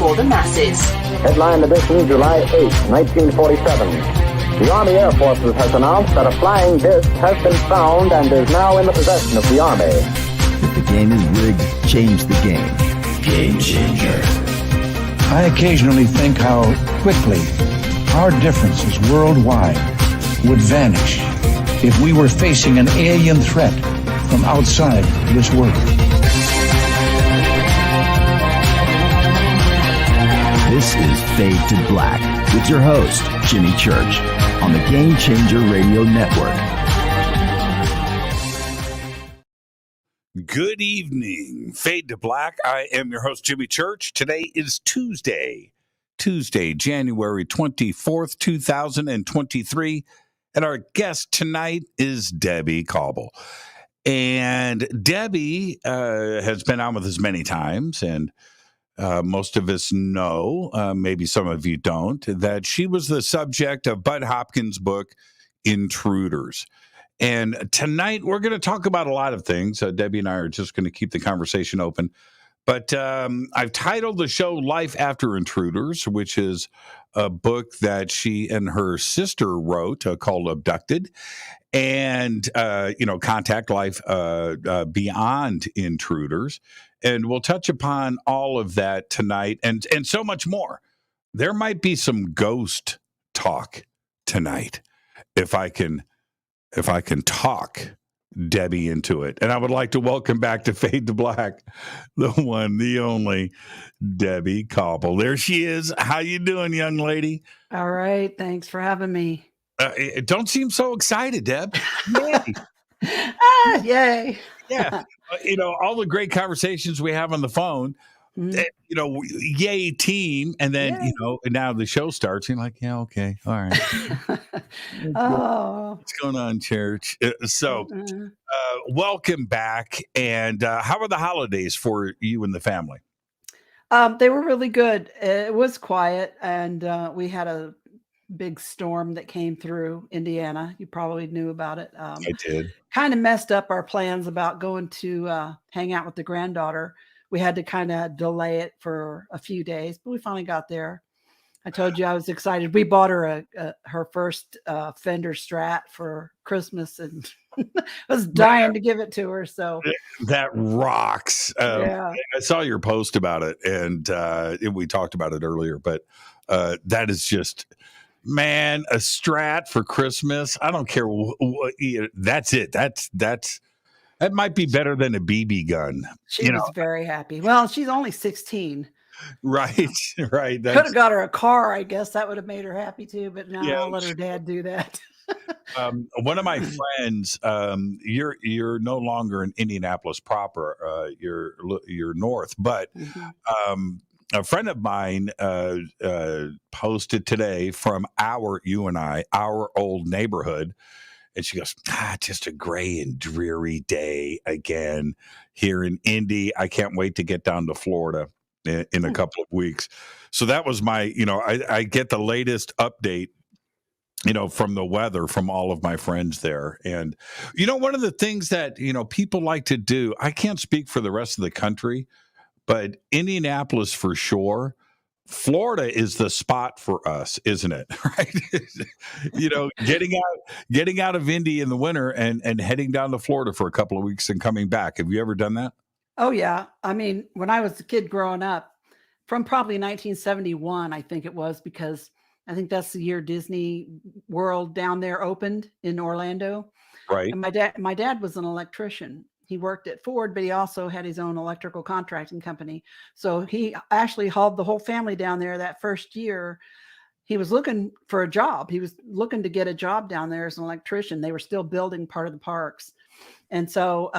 for the masses. Headline edition, July 8, 1947. The Army Air Forces has announced that a flying disc has been found and is now in the possession of the Army. If the game is rigged, change the game. Game changer. I occasionally think how quickly our differences worldwide would vanish if we were facing an alien threat from outside this world. This is Fade to Black with your host, Jimmy Church, on the Game Changer Radio Network. Good evening, Fade to Black. I am your host, Jimmy Church. Today is Tuesday, January 24th, 2023. And our guest tonight is Debbie Kauble. And Debbie has been on with us many times, and most of us know, maybe some of you don't, that she was the subject of Bud Hopkins' book, Intruders. And tonight we're going to talk about a lot of things. Debbie and I are just going to keep the conversation open. But I've titled the show Life After Intruders, which is a book that she and her sister wrote called Abducted. And, Contact Life Beyond Intruders. And we'll touch upon all of that tonight and so much more. There might be some ghost talk tonight if I can talk Debbie into it. And I would like to welcome back to Fade to Black, the one, the only Debbie Kauble. There she is. How you doing, young lady? All right. Thanks for having me. Don't seem so excited, Deb. Yay. Yay. Yeah. All the great conversations we have on the phone, yay team. And then, Yay. And now the show starts. You're like, yeah, okay. All right. Oh, What's going on, church? Welcome back. And how are the holidays for you and the family? they were really good. It was quiet, and we had a big storm that came through Indiana. You probably knew about it. I did. Kind of messed up our plans about going to hang out with the granddaughter. We had to kind of delay it for a few days, but we finally got there. I told you I was excited. We bought her her first Fender Strat for Christmas, and was dying to give it to her. So that rocks. yeah. I saw your post about it, and we talked about it earlier. But that is just, man, a Strat for Christmas. I don't care. That's it. That might be better than a BB gun. She was very happy. Well, she's only 16. Right. Could have got her a car, I guess. That would have made her happy too, but no, I'll let her dad do that. One of my friends, you're no longer in Indianapolis proper. You're north, but a friend of mine posted today from our old neighborhood. And she goes, just a gray and dreary day again here in Indy. I can't wait to get down to Florida in a couple of weeks. So that was my, I get the latest update, from the weather from all of my friends there. And, one of the things that, people like to do, I can't speak for the rest of the country, but Indianapolis for sure. Florida is the spot for us, isn't it? Right? Getting out of Indy in the winter and heading down to Florida for a couple of weeks and coming back. Have you ever done that? Oh yeah. I mean, when I was a kid growing up, from probably 1971, I think it was, because I think that's the year Disney World down there opened in Orlando. Right. And my dad was an electrician. He worked at Ford, but he also had his own electrical contracting company. So he actually hauled the whole family down there that first year. He was looking for a job. He was looking to get a job down there as an electrician. They were still building part of the parks. And so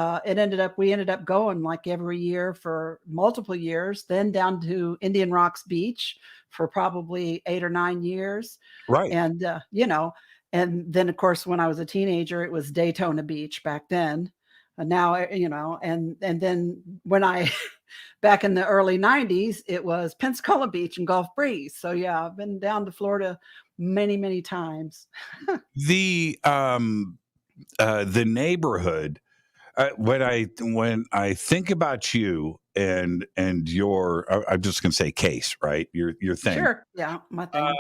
we ended up going like every year for multiple years, then down to Indian Rocks Beach for probably 8 or 9 years. Right. And, and then of course, when I was a teenager, it was Daytona Beach back then. Now, and then when I, back in the early 90s, it was Pensacola Beach and Gulf Breeze. So yeah, I've been down to Florida many, many times. The neighborhood, when I think about you, and your I'm just going to say case, right? Your thing. Sure. Yeah, my thing.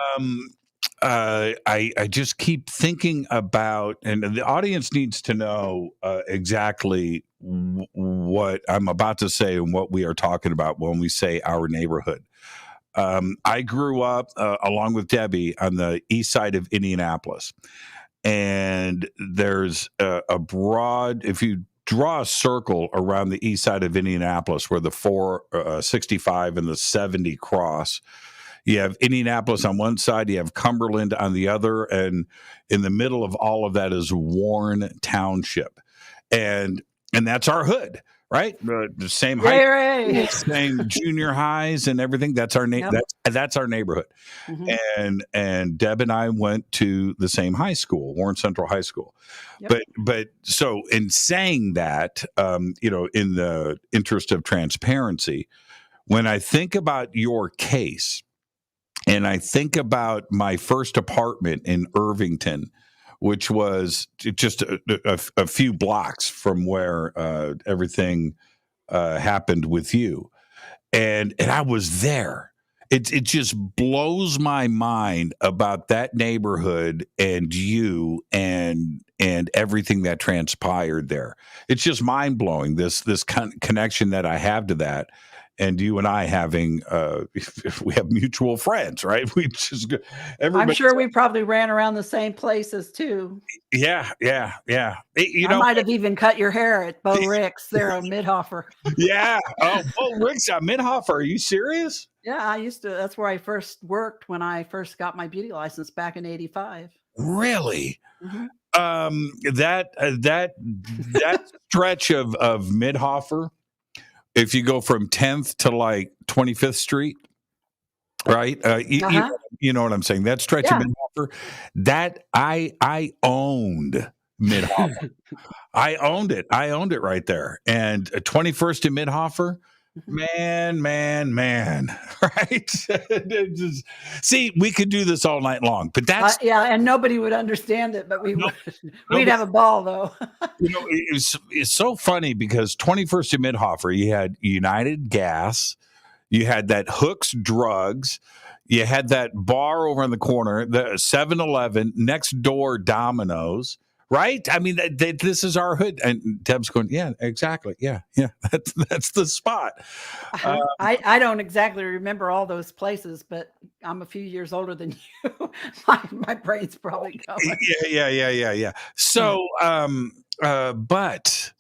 I just keep thinking about, and the audience needs to know exactly what I'm about to say and what we are talking about when we say our neighborhood. I grew up along with Debbie on the east side of Indianapolis, and there's a broad, if you draw a circle around the east side of Indianapolis where the 465 and the 70 cross, you have Indianapolis on one side, you have Cumberland on the other, and in the middle of all of that is Warren Township, and that's our hood, right? The same high school, same junior highs and everything. That's our name. Yep. That's our neighborhood. Mm-hmm. And Deb and I went to the same high school, Warren Central High School. Yep. But so in saying that, in the interest of transparency, when I think about your case, and I think about my first apartment in Irvington, which was just a few blocks from where everything happened with you, and I was there. It just blows my mind about that neighborhood and you and everything that transpired there. It's just mind blowing. This connection that I have to that. And you and I having, if we have mutual friends, right? We just, I'm sure we probably ran around the same places too. Yeah. I might have even cut your hair at Bo Rick's there on Midhofer. Yeah. Oh, Bo Rick's at Midhofer. Are you serious? Yeah, I used to. That's where I first worked when I first got my beauty license back in '85. Really? Mm-hmm. That stretch of Midhofer. If you go from 10th to like 25th Street, right? You know what I'm saying? That stretch of Midhofer, that I owned Midhofer. I owned it right there. And 21st and Midhofer, man, right? See, we could do this all night long, but that's and nobody would understand it, but we'd have a ball though. It's so funny because 21st and Midhofer, you had United Gas, you had that Hooks Drugs, you had that bar over in the corner, the 7-Eleven, next door Domino's. Right? I mean, this is our hood. And Deb's going, yeah, exactly. Yeah. That's the spot. I don't exactly remember all those places, but I'm a few years older than you. my brain's probably going. Yeah. So, but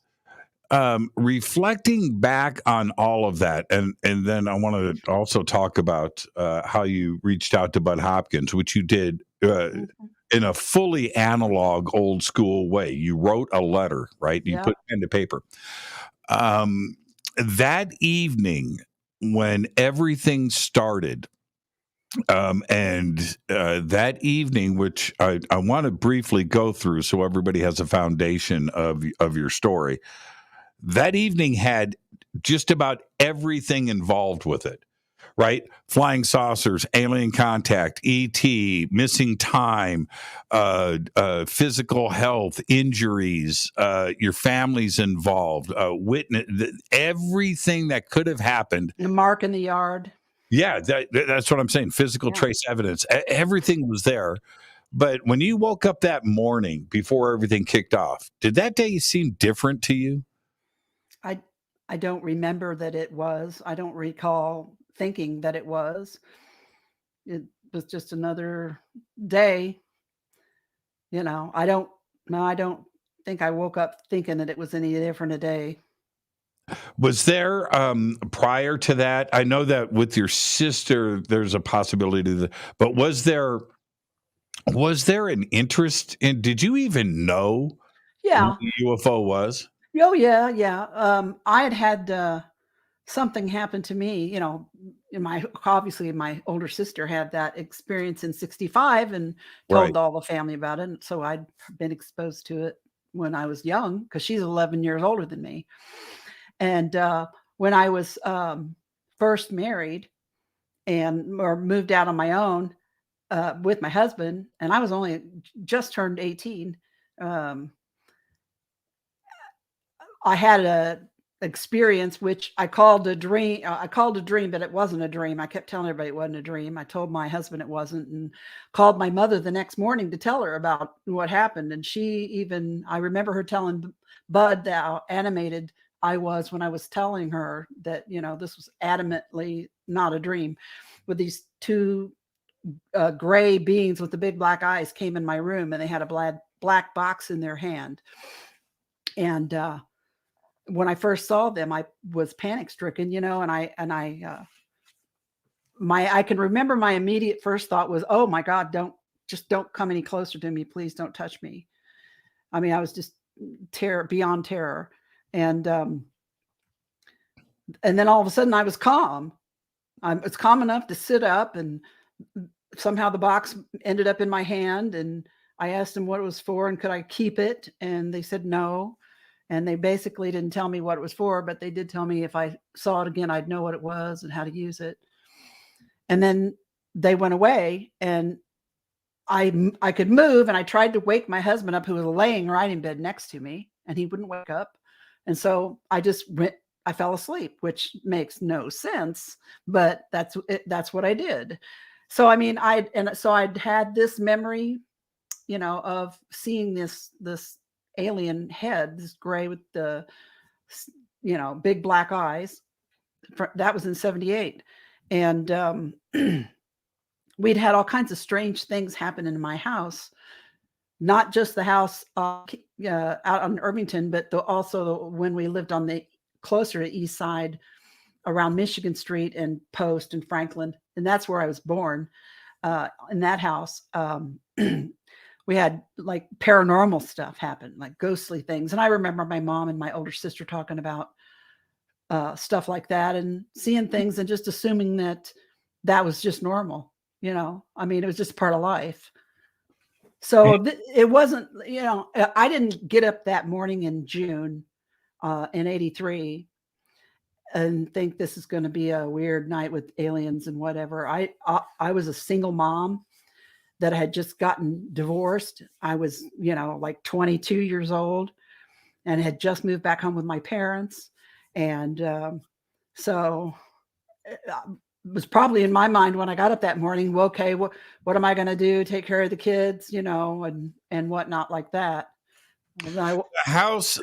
reflecting back on all of that, and then I want to also talk about how you reached out to Bud Hopkins, which you did in a fully analog, old school way. You wrote a letter, right? You put pen to paper. That evening when everything started, and that evening, which I want to briefly go through so everybody has a foundation of your story. That evening had just about everything involved with it. Right? Flying saucers, alien contact, ET, missing time, physical health, injuries, your family's involved, witness, everything that could have happened. The mark in the yard. Yeah, that's what I'm saying. Physical trace evidence. Everything was there. But when you woke up that morning before everything kicked off, did that day seem different to you? I don't remember that it was. I don't recall thinking that it was. It was just another day. I don't think I woke up thinking that it was any different a day. Was there prior to that? I know that with your sister, there's a possibility but was there an interest in? Did you even know? What the UFO was? Oh yeah. I had something happened to me, obviously my older sister had that experience in 65 and told all the family about it. And so I'd been exposed to it when I was young because she's 11 years older than me. And when I was first married or moved out on my own with my husband, and I was only just turned 18, I had experience, which I called a dream. I called a dream, but it wasn't a dream. I kept telling everybody it wasn't a dream. I told my husband it wasn't, and called my mother the next morning to tell her about what happened. And I remember her telling Bud how animated I was when I was telling her that, this was adamantly not a dream. With these two gray beings with the big black eyes came in my room, and they had a black box in their hand. And when I first saw them, I was panic stricken, and I can remember my immediate first thought was, oh my God, don't come any closer to me. Please don't touch me. I mean, I was just beyond terror. And then all of a sudden I was calm. I was calm enough to sit up, and somehow the box ended up in my hand, and I asked them what it was for and could I keep it? And they said no. And they basically didn't tell me what it was for, but they did tell me if I saw it again, I'd know what it was and how to use it. And then they went away, and I could move, and I tried to wake my husband up, who was laying right in bed next to me, and he wouldn't wake up. And so I fell asleep, which makes no sense, but that's what I did. So, I mean, I'd had this memory, of seeing this alien head, this gray with the, big black eyes. That was in 1978. And we'd had all kinds of strange things happen in my house, not just the house out on Irvington, but also when we lived on the closer to east side around Michigan Street and Post and Franklin. And that's where I was born, in that house. We had like paranormal stuff happen, like ghostly things. And I remember my mom and my older sister talking about stuff like that, and seeing things and just assuming that was just normal. I mean, it was just part of life. So it wasn't, I didn't get up that morning in June in 1983 and think this is going to be a weird night with aliens and whatever. I was a single mom that had just gotten divorced. I was, like 22 years old, and had just moved back home with my parents. And so it was probably in my mind when I got up that morning, well, okay, what am I going to do? Take care of the kids, and whatnot like that. The house,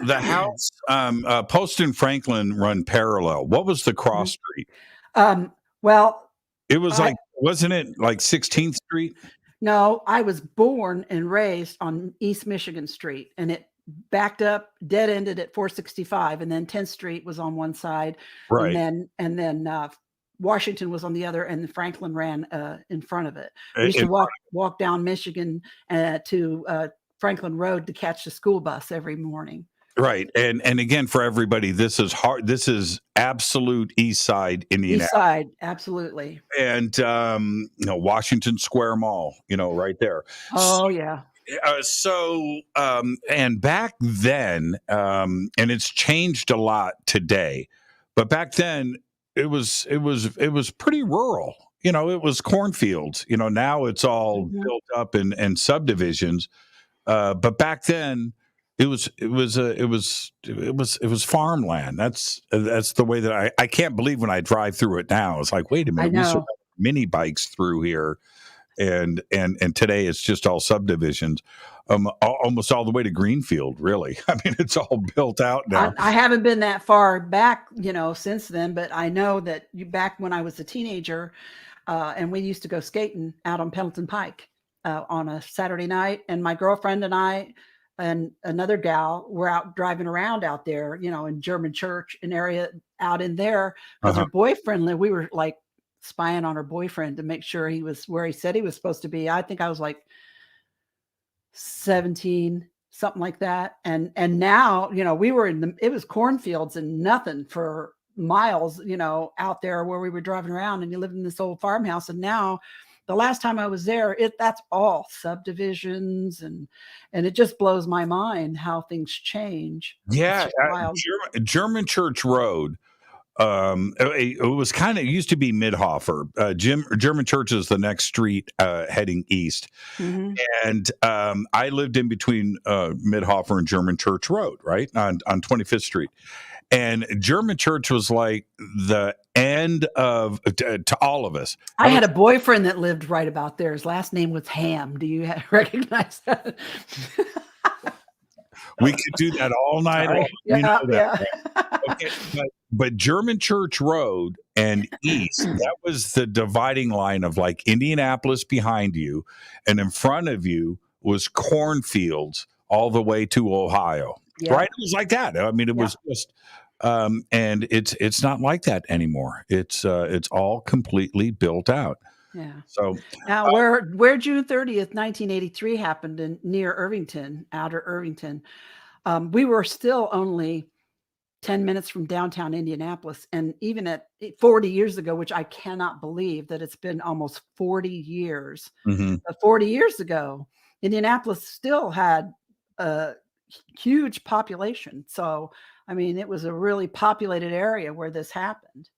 Post and Franklin run parallel. What was the cross street? Well, it was wasn't it like 16th Street? No, I was born and raised on East Michigan Street, and it backed up, dead ended at 465, and then 10th Street was on one side, right? And then Washington was on the other, and Franklin ran in front of it. We used to walk down Michigan to Franklin Road to catch the school bus every morning. Right. And again, for everybody, this is hard. This is absolute East Side Indianapolis. East Side, absolutely. And, Washington Square Mall, right there. Oh, yeah. And back then, and it's changed a lot today, but back then it was pretty rural. It was cornfields. Now it's all built up in subdivisions. But back then, it was farmland. That's the way that I can't believe when I drive through it now. It's like, wait a minute, we used to have mini bikes through here, and today it's just all subdivisions, almost all the way to Greenfield. Really, I mean, it's all built out now. I haven't been that far back, since then, but I know that back when I was a teenager, and we used to go skating out on Pendleton Pike on a Saturday night, and my girlfriend and I and another gal were out driving around out there, in German Church, an area out in there, because her boyfriend lived. We were like spying on her boyfriend to make sure he was where he said he was supposed to be. I think I was like 17, something like that. And now, we were it was cornfields and nothing for miles, out there where we were driving around, and you lived in this old farmhouse. And now, the last time I was there, that's all subdivisions, and it just blows my mind how things change. Yeah, German Church Road. It was it used to be Midhofer. German Church is the next street heading east, and I lived in between Midhofer and German Church Road, right on 25th Street. And German church was like the end of to all of us. I had a boyfriend that lived right about there. His last name was Ham. Do you recognize that? We could do that all night long. Yeah, You know that, yeah. right? Okay, but German Church Road and east, that was the dividing line of like Indianapolis behind you, and in front of you was cornfields all the way to Ohio. Yeah. Right? It was like that. I mean, it was just and it's not like that anymore. It's all completely built out. Yeah. So now where June 30th, 1983 happened near Irvington, outer Irvington, we were still only 10 minutes from downtown Indianapolis. And even at 40 years ago, which I cannot believe that it's been almost 40 years, 40 years ago, Indianapolis still had a huge population. So, I mean, it was a really populated area where this happened.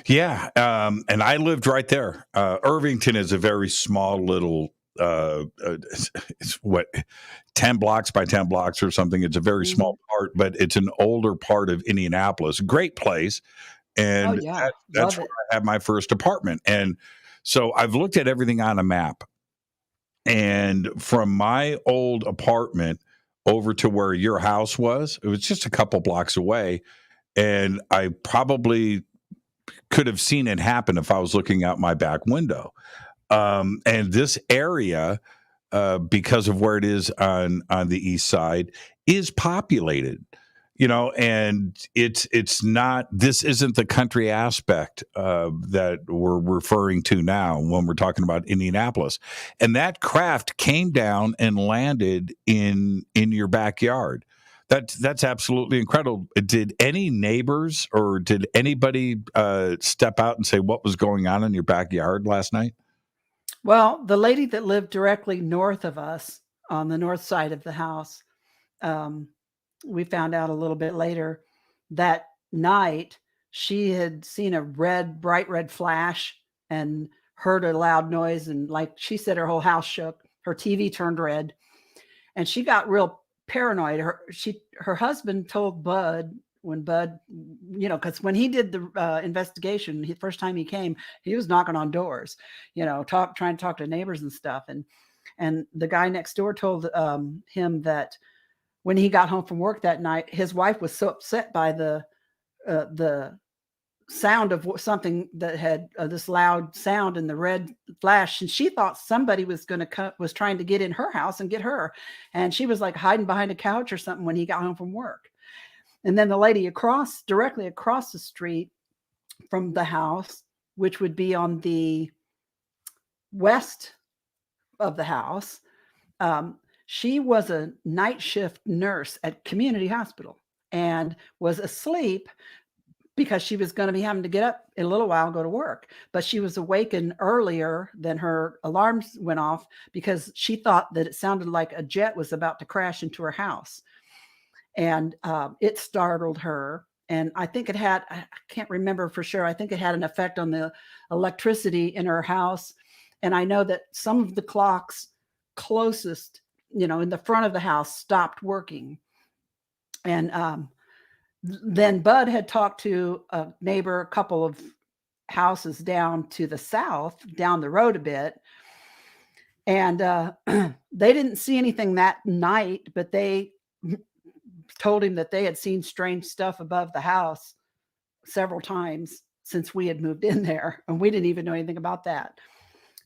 Yeah. And I lived right there. Irvington is a very small little, it's what, 10 blocks by 10 blocks or something. It's a very small part, but it's an older part of Indianapolis. Great place. And that's where I had my first apartment. And so I've looked at everything on a map. And from my old apartment over to where your house was, it was just a couple blocks away. And I probably could have seen it happen if I was looking out my back window. And this area, because of where it is on the east side, is populated, and it's not, this isn't the country aspect that we're referring to now when we're talking about Indianapolis. And that craft came down and landed in your backyard. That's absolutely incredible. Did any neighbors or did anybody step out and say what was going on in your backyard last night? Well, the lady that lived directly north of us on the north side of the house, we found out a little bit later that night she had seen a bright red flash and heard a loud noise. And like she said, her whole house shook, her TV turned red, and she got real paranoid. Her husband told Bud, when Bud, because when he did the investigation, the first time he came, he was knocking on doors, trying to talk to neighbors and stuff. And the guy next door told him that when he got home from work that night, his wife was so upset by the sound of something that had this loud sound and the red flash, and she thought somebody was trying to get in her house and get her, and she was like hiding behind a couch or something when he got home from work. And then the lady directly across the street from the house, which would be on the west of the house, she was a night shift nurse at community hospital and was asleep because she was going to be having to get up in a little while and go to work. But she was awakened earlier than her alarms went off because she thought that it sounded like a jet was about to crash into her house. And it startled her. And I think I can't remember for sure, I think it had an effect on the electricity in her house. And I know that some of the clocks closest, in the front of the house stopped working. And then Bud had talked to a neighbor, a couple of houses down to the south, down the road a bit. And they didn't see anything that night, but they told him that they had seen strange stuff above the house several times since we had moved in there. And we didn't even know anything about that.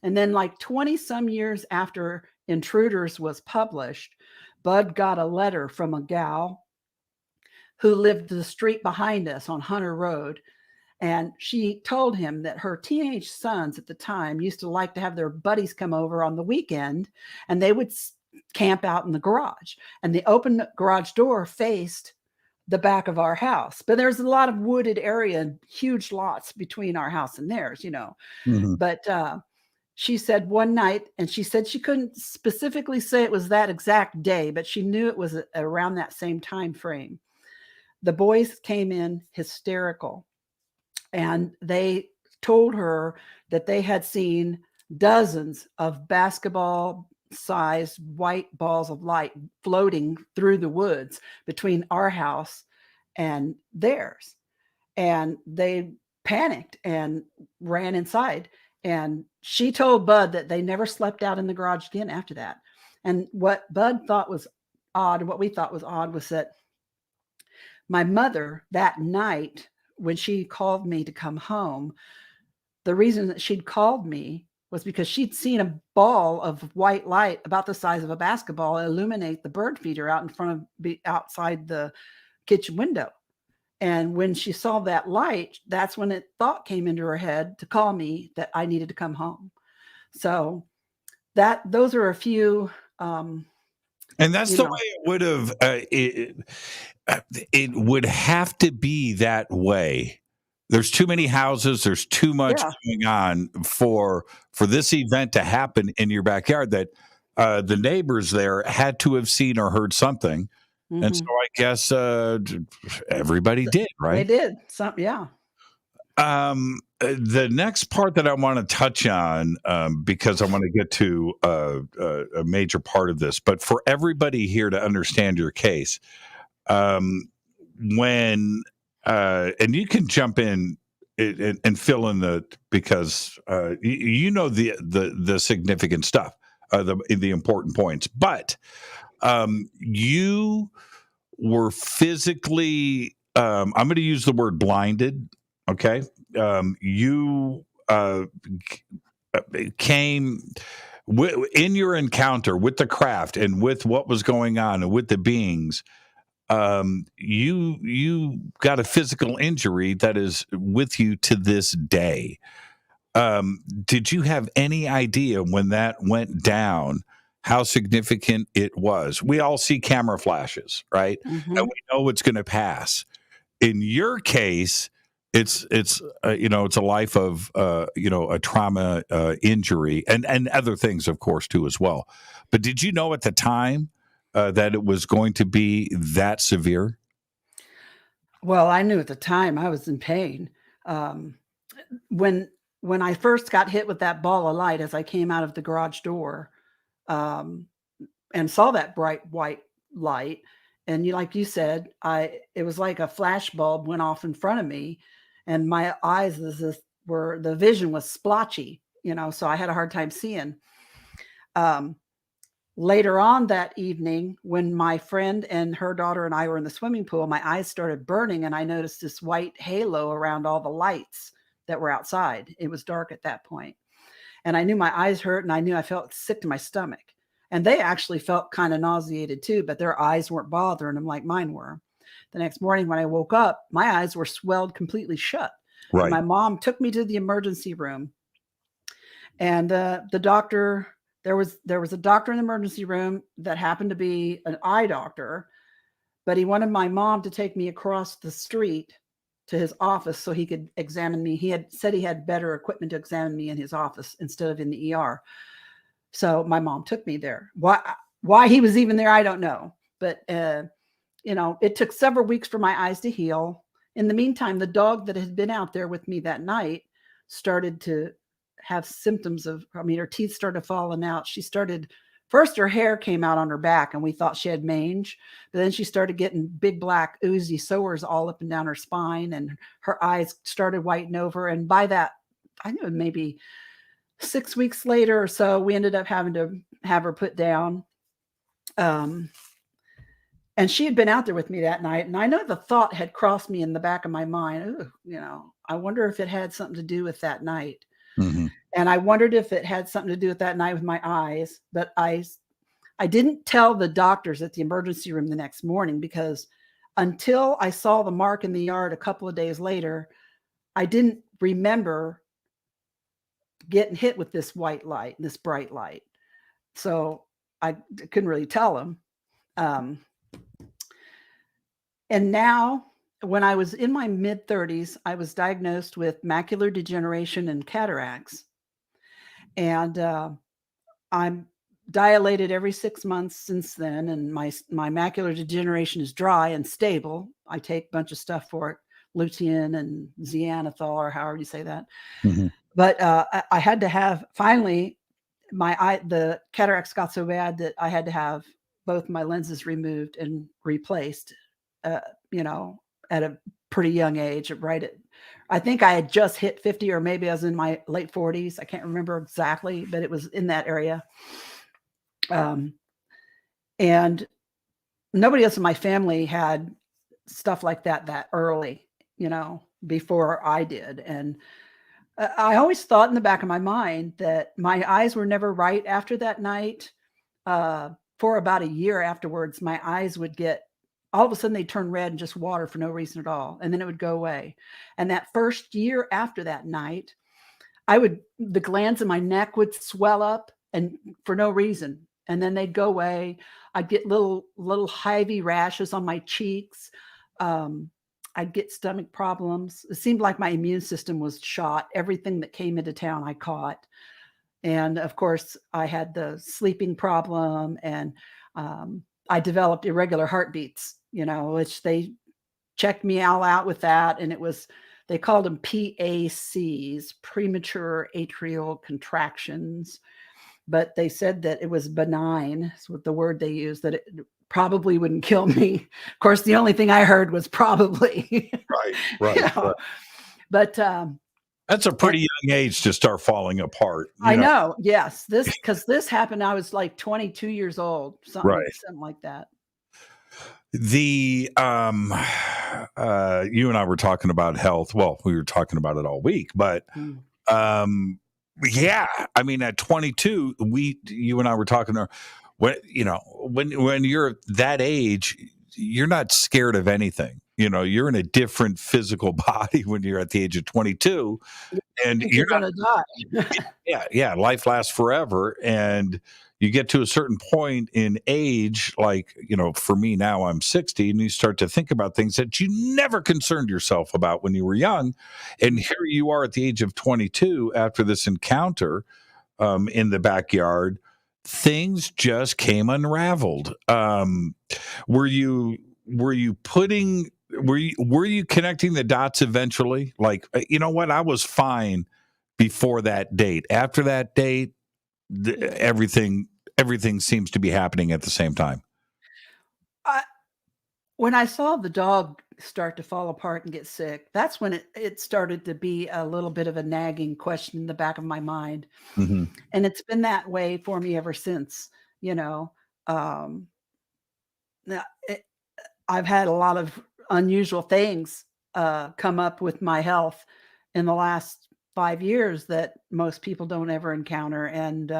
And then like 20 some years after Intruders was published, Bud got a letter from a gal who lived the street behind us on Hunter Road. And she told him that her teenage sons at the time used to like to have their buddies come over on the weekend, and they would camp out in the garage. And the open garage door faced the back of our house. But there's a lot of wooded area and huge lots between our house and theirs, Mm-hmm. But she said one night, and she said she couldn't specifically say it was that exact day, but she knew it was around that same time frame. The boys came in hysterical, and they told her that they had seen dozens of basketball-sized white balls of light floating through the woods between our house and theirs. And they panicked and ran inside. And she told Bud that they never slept out in the garage again after that. And what Bud thought was odd, what we thought was odd, was that my mother that night, when she called me to come home, the reason that she'd called me was because she'd seen a ball of white light about the size of a basketball illuminate the bird feeder out in front of outside the kitchen window. And when she saw that light, that's when thought came into her head to call me that I needed to come home. So those are a few. And that's the way it would have. It would have to be that way. There's too many houses. There's too much going on for this event to happen in your backyard. That the neighbors there had to have seen or heard something. And so I guess everybody did, right? They did. Yeah. The next part that I want to touch on, because I want to get to a major part of this, but for everybody here to understand your case, when and you can jump in and fill in because you know the significant stuff, the important points, but you were physically, I'm going to use the word blinded. Okay. You came in your encounter with the craft and with what was going on and with the beings. You got a physical injury that is with you to this day. Did you have any idea when that went down how significant it was? We all see camera flashes, right? And we know it's going to pass. In your case, it's a life of a trauma injury and other things, of course, too, as well. But did you know at the time that it was going to be that severe? Well, I knew at the time I was in pain. When I first got hit with that ball of light as I came out of the garage door, and saw that bright white light, and like you said, it was like a flash bulb went off in front of me, and my eyes the vision was splotchy, so I had a hard time seeing. Later on that evening, when my friend and her daughter and I were in the swimming pool, my eyes started burning, and I noticed this white halo around all the lights that were outside. It was dark at that point. And I knew my eyes hurt, and I knew I felt sick to my stomach. And they actually felt kind of nauseated too, but their eyes weren't bothering them like mine were. The next morning when I woke up, my eyes were swelled completely shut. Right. And my mom took me to the emergency room. And the doctor, there was a doctor in the emergency room that happened to be an eye doctor, but he wanted my mom to take me across the street to his office so he could examine me. He had said he had better equipment to examine me in his office instead of in the ER. So my mom took me there. Why he was even there, I don't know. But, it took several weeks for my eyes to heal. In the meantime, the dog that had been out there with me that night started to have symptoms her teeth started falling out. First, her hair came out on her back, and we thought she had mange. But then she started getting big black oozy sores all up and down her spine, and her eyes started whitening over. And by that, I knew maybe 6 weeks later or so, we ended up having to have her put down. And she had been out there with me that night. And I know the thought had crossed me in the back of my mind, I wonder if it had something to do with that night. Mm-hmm. And I wondered if it had something to do with that night with my eyes. But I didn't tell the doctors at the emergency room the next morning, because until I saw the mark in the yard a couple of days later, I didn't remember getting hit with this white light, this bright light. So I couldn't really tell them. And now, when I was in my mid-30s, I was diagnosed with macular degeneration and cataracts. And I'm dilated every 6 months since then. And my macular degeneration is dry and stable. I take a bunch of stuff for it, lutein and Xanthol, or however you say that. Mm-hmm. But I had to have, finally, the cataracts got so bad that I had to have both my lenses removed and replaced. at a pretty young age, I think I had just hit 50, or maybe I was in my late 40s. I can't remember exactly, but it was in that area. And nobody else in my family had stuff like that early, before I did. And I always thought in the back of my mind that my eyes were never right after that night. For about a year afterwards, my eyes would all of a sudden they'd turn red and just water for no reason at all. And then it would go away. And that first year after that night, the glands in my neck would swell up and for no reason. And then they'd go away. I'd get little hivey rashes on my cheeks. I'd get stomach problems. It seemed like my immune system was shot. Everything that came into town, I caught. And of course, I had the sleeping problem, and I developed irregular heartbeats, which they checked me all out with that. And they called them PACs, premature atrial contractions. But they said that it was benign. That's what the word they used, that it probably wouldn't kill me. Of course, the only thing I heard was probably. Right. Right. But that's a pretty young age to start falling apart. I know. Yes. Because this happened, I was like 22 years old, something like that. You and I were talking about health. Well, we were talking about it all week, but yeah, I mean, at 22, you and I were talking. When you're that age, you're not scared of anything. You're in a different physical body when you're at the age of 22, and you're going to die. Yeah. Life lasts forever, and you get to a certain point in age, like, for me now, I'm 60, and you start to think about things that you never concerned yourself about when you were young. And here you are at the age of 22 after this encounter in the backyard. Things just came unraveled. Were you connecting the dots eventually? Like, you know what? I was fine before that date. After that date, everything seems to be happening at the same time. When I saw the dog start to fall apart and get sick, that's when it started to be a little bit of a nagging question in the back of my mind. Mm-hmm. And it's been that way for me ever since. I've had a lot of unusual things come up with my health in the last 5 years that most people don't ever encounter. And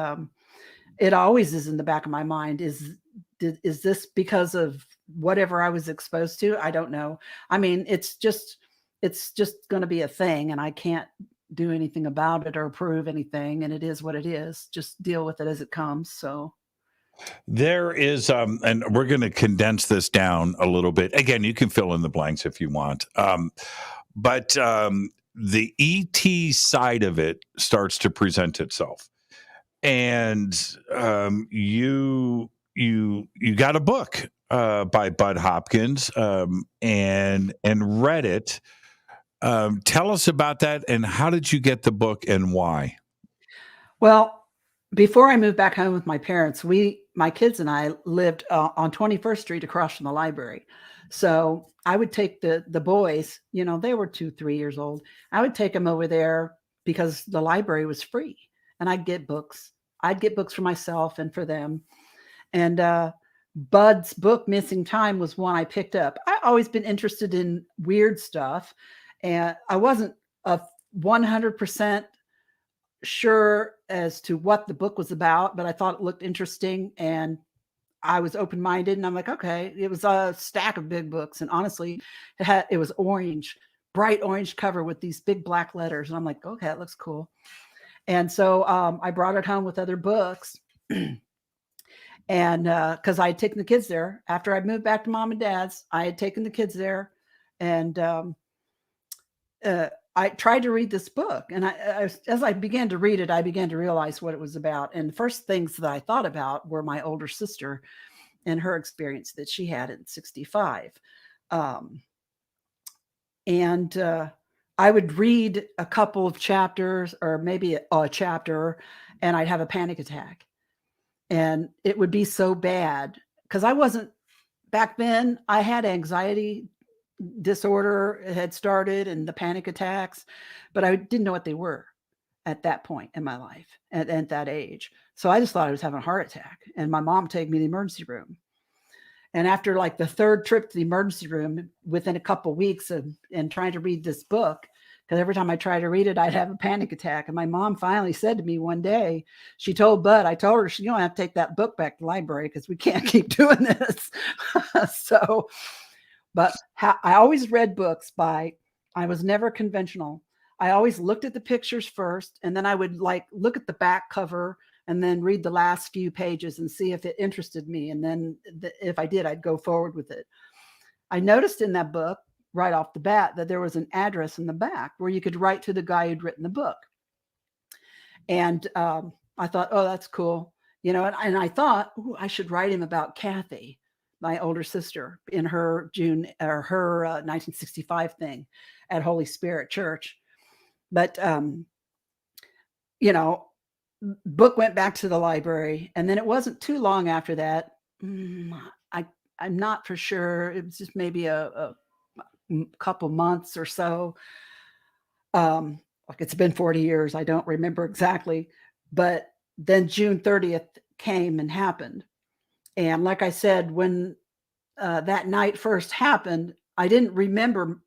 it always is in the back of my mind. Is this because of whatever I was exposed to? I don't know. I mean, it's just going to be a thing, and I can't do anything about it or prove anything. And it is what it is. Just deal with it as it comes. So there is, and we're going to condense this down a little bit. Again, you can fill in the blanks if you want. But the ET side of it starts to present itself. And you got a book by Bud Hopkins and read it. Tell us about that, and how did you get the book, and why? Well, before I moved back home with my parents, my kids and I lived on 21st Street across from the library. So I would take the boys, they were 2-3 years old. I would take them over there because the library was free, and I'd get books. I'd get books for myself and for them. And Bud's book, Missing Time, was one I picked up. I've always been interested in weird stuff, and I wasn't 100% sure as to what the book was about, but I thought it looked interesting, and I was open-minded, and I'm like, okay. It was a stack of big books, and honestly, it was orange, bright orange cover with these big black letters, and I'm like, okay, that looks cool. And so I brought it home with other books, and because I had taken the kids there after I moved back to mom and dad's, I had taken the kids there, and I tried to read this book, and as I began to read it, I began to realize what it was about. And the first things that I thought about were my older sister and her experience that she had at 65. I would read a couple of chapters, or maybe a chapter, and I'd have a panic attack. And it would be so bad because back then I had anxiety disorder had started and the panic attacks, but I didn't know what they were at that point in my life at that age. So I just thought I was having a heart attack, and my mom took me to the emergency room. And after like the third trip to the emergency room, within a couple of weeks and trying to read this book, because every time I tried to read it, I'd have a panic attack. And my mom finally said to me one day, she told Bud, I told her, you don't have to take that book back to the library because we can't keep doing this. So, but I always read books I was never conventional. I always looked at the pictures first, and then I would like look at the back cover and then read the last few pages and see if it interested me. And then if I did, I'd go forward with it. I noticed in that book right off the bat that there was an address in the back where you could write to the guy who'd written the book. And I thought, oh, that's cool. And I thought, ooh, I should write him about Kathy, my older sister, in her 1965 thing at Holy Spirit Church. But, book went back to the library, and then it wasn't too long after that. I'm not for sure. It was just maybe a couple months or so. Like it's been 40 years. I don't remember exactly, but then June 30th came and happened. And like I said, when that night first happened, I didn't remember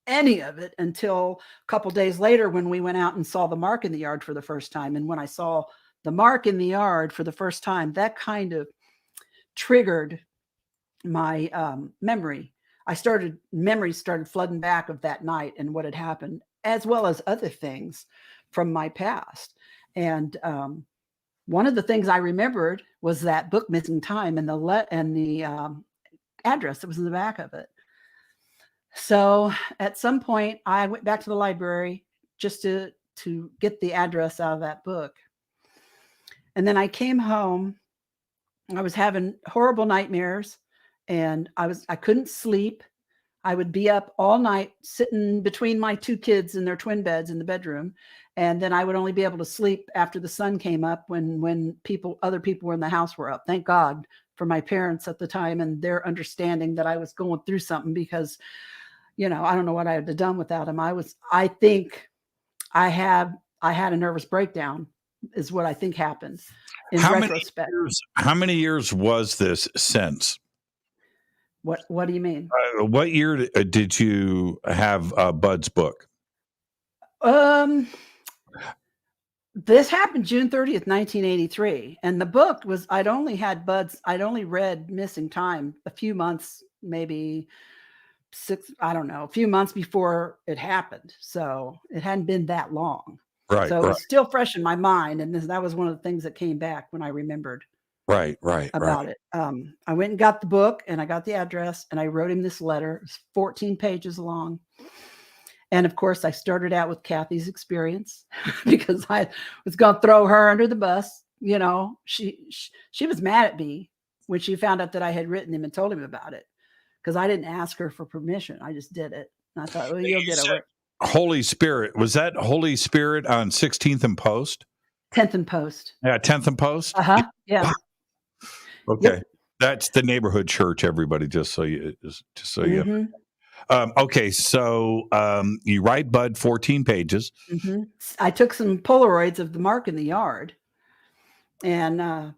any of it until a couple days later when we went out and saw the mark in the yard for the first time. And when I saw the mark in the yard for the first time, that kind of triggered my memory. Memories started flooding back of that night and what had happened, as well as other things from my past. And one of the things I remembered was that book Missing Time and the address that was in the back of it. So at some point I went back to the library just to get the address out of that book. And then I came home. I was having horrible nightmares, and I couldn't sleep. I would be up all night sitting between my two kids in their twin beds in the bedroom. And then I would only be able to sleep after the sun came up when other people were in the house were up. Thank God for my parents at the time and their understanding that I was going through something, because I don't know what I would have done without him. I think I had a nervous breakdown is what I think happened in retrospect. How many years was this since? What do you mean? What year did you have Bud's book? This happened June 30th, 1983. And the book was, I'd only read Missing Time a few months, maybe a few months before it happened. So it hadn't been that long. Right. So it was still fresh in my mind. And that was one of the things that came back when I remembered about it. I went and got the book, and I got the address, and I wrote him this letter. It was 14 pages long. And of course, I started out with Kathy's experience because I was going to throw her under the bus. She was mad at me when she found out that I had written him and told him about it, because I didn't ask her for permission. I just did it. And I thought, well, you'll get over it. Holy Spirit. Was that Holy Spirit on 16th and Post? 10th and Post. Yeah, 10th and Post? Uh-huh. Yeah. Okay. Yep. That's the neighborhood church, everybody, just so you Mm-hmm. Okay, so you write Bud 14 pages. Mm-hmm. I took some Polaroids of the mark in the yard, and I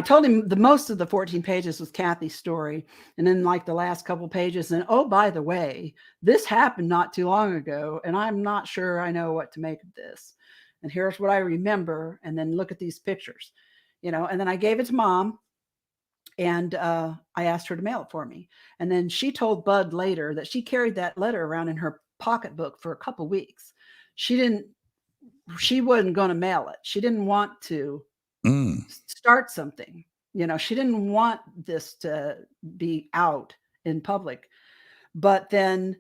told him the most of the 14 pages was Kathy's story, and then like the last couple pages, and oh, by the way, this happened not too long ago, and I'm not sure I know what to make of this, and here's what I remember, and then look at these pictures, and then I gave it to Mom. And I asked her to mail it for me. And then she told Bud later that she carried that letter around in her pocketbook for a couple weeks. She wasn't going to mail it. She didn't want to start something. She didn't want this to be out in public. But then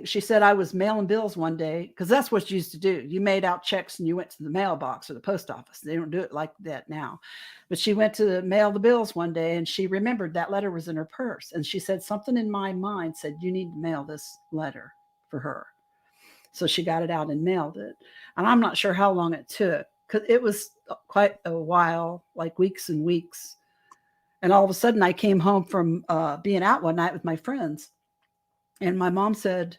she said I was mailing bills one day, because that's what you used to do. You made out checks and you went to the mailbox or the post office. They don't do it like that now. But she went to mail the bills one day, and she remembered that letter was in her purse. And she said, something in my mind said, you need to mail this letter for her. So she got it out and mailed it. And I'm not sure how long it took, because it was quite a while, like weeks and weeks. And all of a sudden I came home from being out one night with my friends. And my mom said,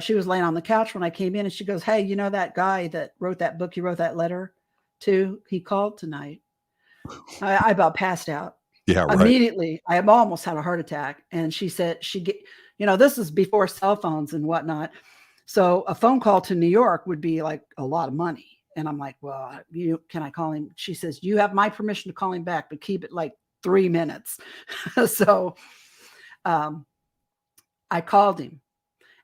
she was laying on the couch when I came in, and she goes, "Hey, you know that guy that wrote that book you wrote that letter to? He called tonight." I about passed out. Yeah, right. Immediately, I almost had a heart attack. And she said, this is before cell phones and whatnot. So a phone call to New York would be like a lot of money. And I'm like, well, can I call him? She says, you have my permission to call him back, but keep it like 3 minutes. So I called him,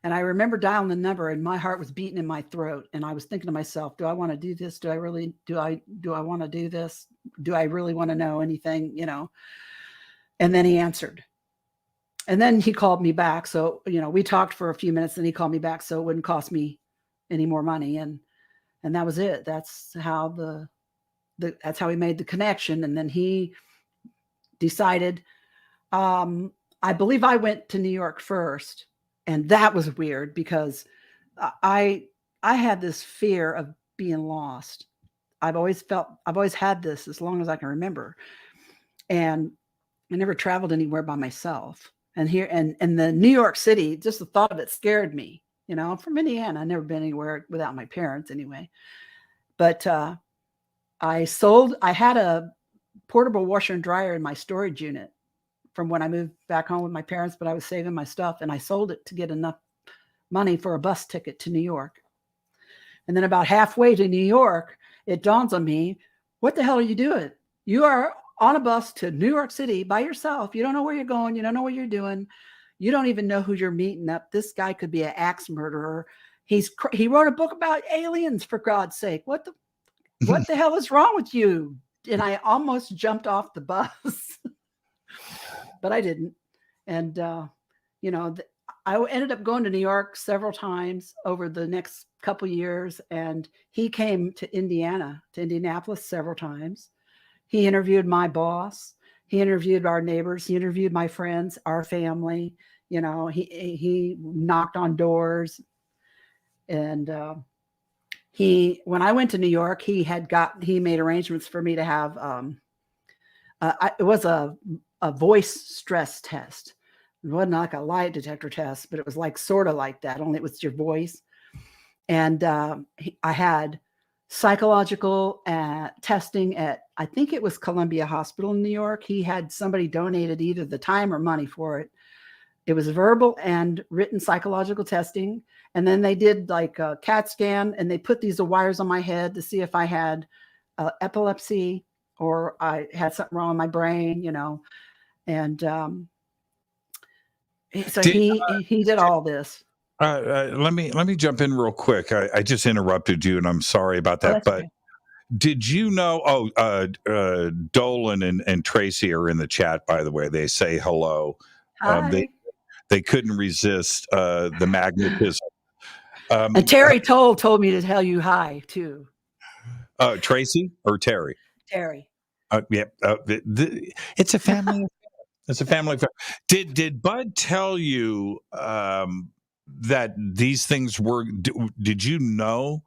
and I remember dialing the number, and my heart was beating in my throat. And I was thinking to myself, do I want to do this? Do I want to do this? Do I really want to know anything, And then he answered. And then he called me back. So, we talked for a few minutes, and he called me back so it wouldn't cost me any more money. And that was it. That's how that's how he made the connection. And then he decided, I believe I went to New York first. And that was weird because I had this fear of being lost. I've always had this as long as I can remember. And I never traveled anywhere by myself. And here and the New York City, just the thought of it scared me. I'm from Indiana. I've never been anywhere without my parents anyway. But I had a portable washer and dryer in my storage unit from when I moved back home with my parents, but I was saving my stuff, and I sold it to get enough money for a bus ticket to New York. And then about halfway to New York, it dawns on me, what the hell are you doing? You are on a bus to New York City by yourself. You don't know where you're going. You don't know what you're doing. You don't even know who you're meeting up. This guy could be an axe murderer. He wrote a book about aliens, for God's sake. What the hell is wrong with you? And I almost jumped off the bus, but I didn't. And, I ended up going to New York several times over the next couple years. And he came to Indianapolis several times. He interviewed my boss. He interviewed our neighbors. He interviewed my friends, our family. He knocked on doors. And when I went to New York, he made arrangements for me to have, it was a voice stress test. It wasn't like a lie detector test, but it was like sort of like that, only it was your voice. And I had psychological testing at, I think it was Columbia Hospital in New York. He had somebody donated either the time or money for it. It was verbal and written psychological testing. And then they did like a CAT scan, and they put these wires on my head to see if I had epilepsy or I had something wrong with my brain, And so he did all this. Let me jump in real quick. I just interrupted you, and I'm sorry about that. But okay. Did you know? Dolan and Tracy are in the chat, by the way. They say hello. Hi. They couldn't resist the magnetism. And Terry told me to tell you hi too. Tracy or Terry? Terry. Yeah. It's a family. It's a family affair. Did Bud tell you that these things were? Did you know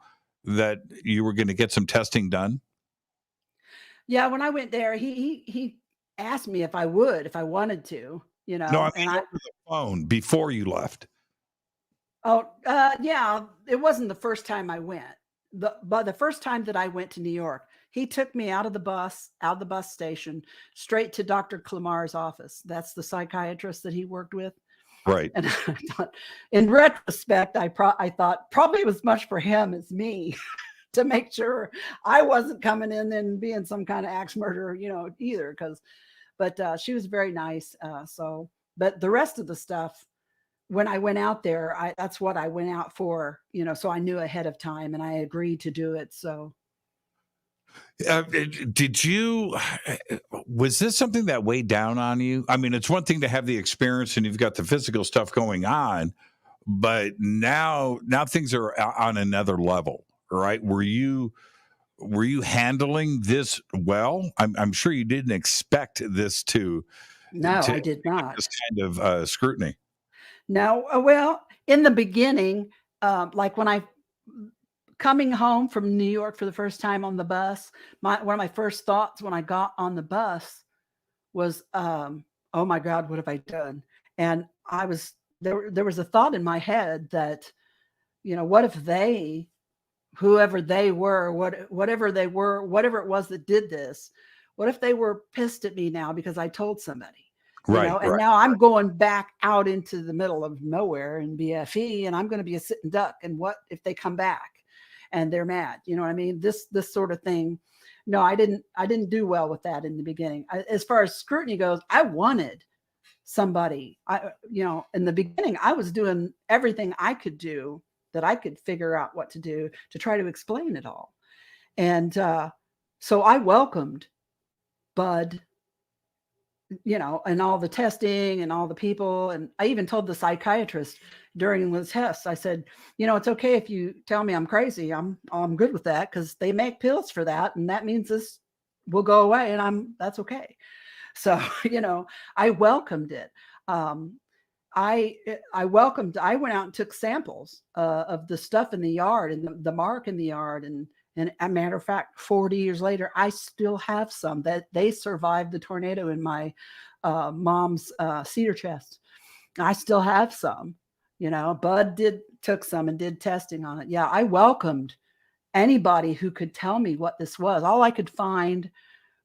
that you were going to get some testing done? Yeah, when I went there, he asked me if I wanted to, No, I mean over the phone before you left. Oh, yeah, it wasn't the first time I went. But the first time that I went to New York, he took me out of the bus station, straight to Dr. Clamar's office. That's the psychiatrist that he worked with. Right. And I thought, in retrospect, I thought probably it was much for him as me to make sure I wasn't coming in and being some kind of axe murderer, either. But she was very nice. But the rest of the stuff, when I went out there, that's what I went out for, so I knew ahead of time and I agreed to do it. So. Was this something that weighed down on you? I mean, it's one thing to have the experience and you've got the physical stuff going on, but now things are on another level, right? Were you handling this well? I'm sure you didn't expect this to. No, I did not. This kind of scrutiny. No, well, in the beginning, like when I coming home from New York for the first time on the bus, one of my first thoughts when I got on the bus was, oh my God, what have I done? And I was there was a thought in my head that, what if they, whoever they were, whatever they were, whatever it was that did this, what if they were pissed at me now because I told somebody? Right. And now I'm going back out into the middle of nowhere in BFE, and I'm going to be a sitting duck. And what if they come back and they're mad? You know what I mean? This sort of thing. No, I didn't do well with that in the beginning. As far as scrutiny goes, I wanted somebody. In the beginning, I was doing everything I could do that I could figure out what to do to try to explain it all. And so I welcomed Bud, and all the testing and all the people. And I even told the psychiatrist during the tests, I said, it's okay if you tell me I'm crazy. I'm good with that, because they make pills for that. And that means this will go away, and that's okay. So, I welcomed it. I went out and took samples of the stuff in the yard and the mark in the yard. And a matter of fact, 40 years later, I still have some that they survived the tornado in my mom's cedar chest. I still have some, Bud took some and did testing on it. Yeah. I welcomed anybody who could tell me what this was. All I could find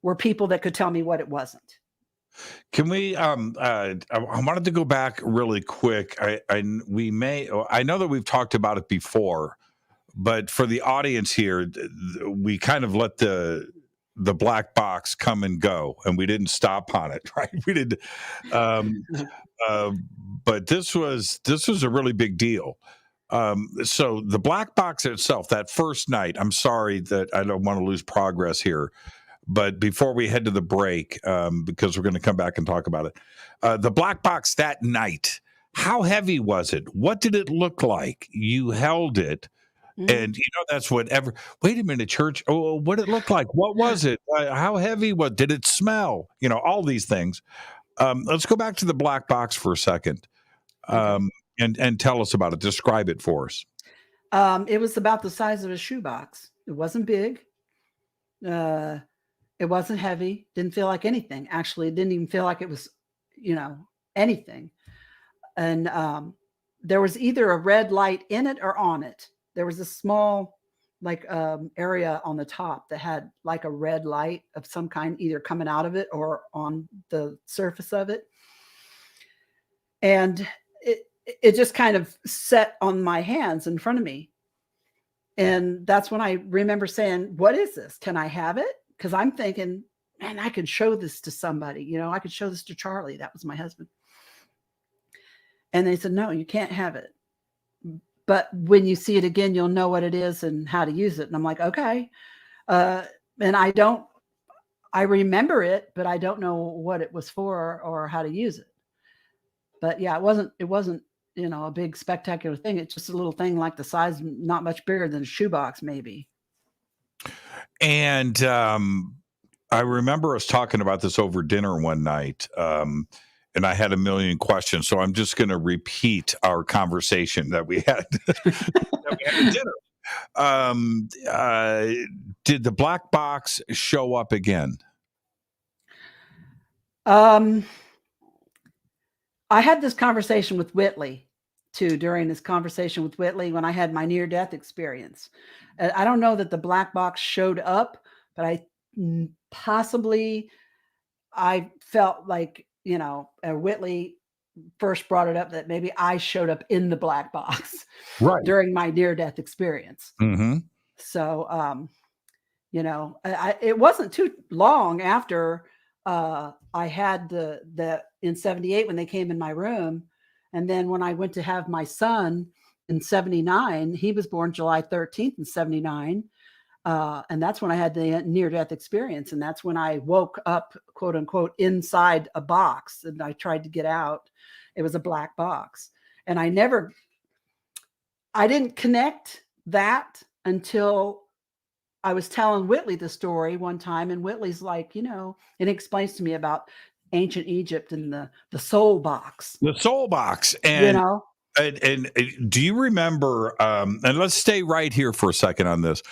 were people that could tell me what it wasn't. Can we? I wanted to go back really quick. I know that we've talked about it before, but for the audience here, we kind of let the black box come and go, and we didn't stop on it, right? We did, but this was a really big deal. So the black box itself, that first night. I'm sorry that I don't want to lose progress here. But before we head to the break, because we're going to come back and talk about it, the black box that night, how heavy was it? What did it look like? You held it, and that's whatever. Wait a minute, Church. Oh, what did it look like? What was it? How heavy was? Did it smell? All these things. Let's go back to the black box for a second, and tell us about it. Describe it for us. It was about the size of a shoebox. It wasn't big. It wasn't heavy. Didn't feel like anything. Actually, it didn't even feel like it was, anything. And there was either a red light in it or on it. There was a small, area on the top that had like a red light of some kind, either coming out of it or on the surface of it. And it just kind of set on my hands in front of me. And that's when I remember saying, what is this? Can I have it? Because I'm thinking, man, I could show this to somebody. I could show this to Charlie. That was my husband. And they said, no, you can't have it. But when you see it again, you'll know what it is and how to use it. And I'm like, okay. And I remember it, but I don't know what it was for or how to use it. But yeah, it wasn't, a big spectacular thing. It's just a little thing like the size, not much bigger than a shoebox, maybe. And I remember us talking about this over dinner one night, and I had a million questions. So I'm just going to repeat our conversation that we had, at dinner. Did the black box show up again? I had this conversation with Whitley too, during this conversation with Whitley, when I had my near-death experience. I don't know that the black box showed up, but I felt like, Whitley first brought it up that maybe I showed up in the black box during my near-death experience. Mm-hmm. So, it wasn't too long after I had the in 78 when they came in my room. And then when I went to have my son in 79, he was born July 13th in 79. And that's when I had the near-death experience. And that's when I woke up, quote unquote, inside a box, and I tried to get out. It was a black box. And I didn't connect that until I was telling Whitley the story one time. And Whitley's like, it explains to me about ancient Egypt and the soul box. The soul box. And, and do you remember, and let's stay right here for a second on this,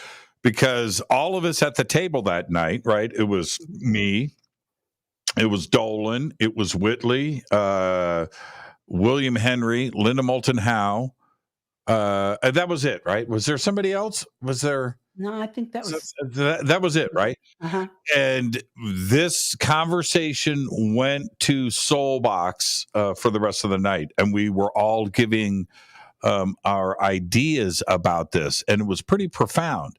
because all of us at the table that night, right? It was me, It was Dolan. It was Whitley, William Henry, Linda Moulton Howe. That was it, right? Was there somebody else? Was there? No, I think that was That was it, right? uh-huh. And this conversation went to Soulbox for the rest of the night, and we were all giving our ideas about this, and it was pretty profound.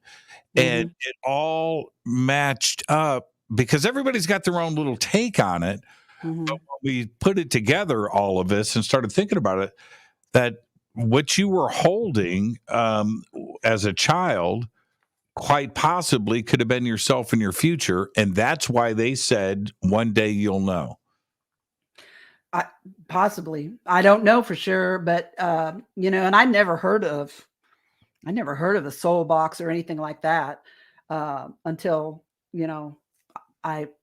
And it all matched up because everybody's got their own little take on it. But when we put it together, all of this, and started thinking about it, that what you were holding as a child quite possibly could have been yourself in your future. And that's why they said one day you'll know. Possibly. I don't know for sure, but and I never heard of a soul box or anything like that until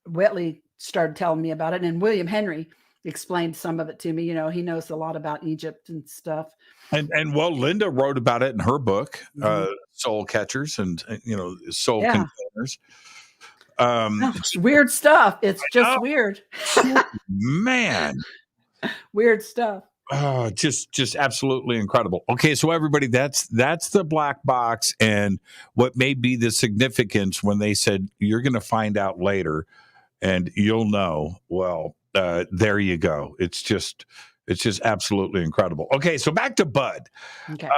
Whitley started telling me about it, and William Henry explained some of it to me. He knows a lot about Egypt and stuff. And well, Linda wrote about it in her book, Soul Catchers and Soul Containers. It's weird stuff. It's just weird. Man. Weird stuff. Oh, just absolutely incredible. Okay, so everybody, that's the black box, and what may be the significance when they said you're going to find out later, and you'll know. Well, there you go. It's just absolutely incredible. Okay, so back to Bud. Okay.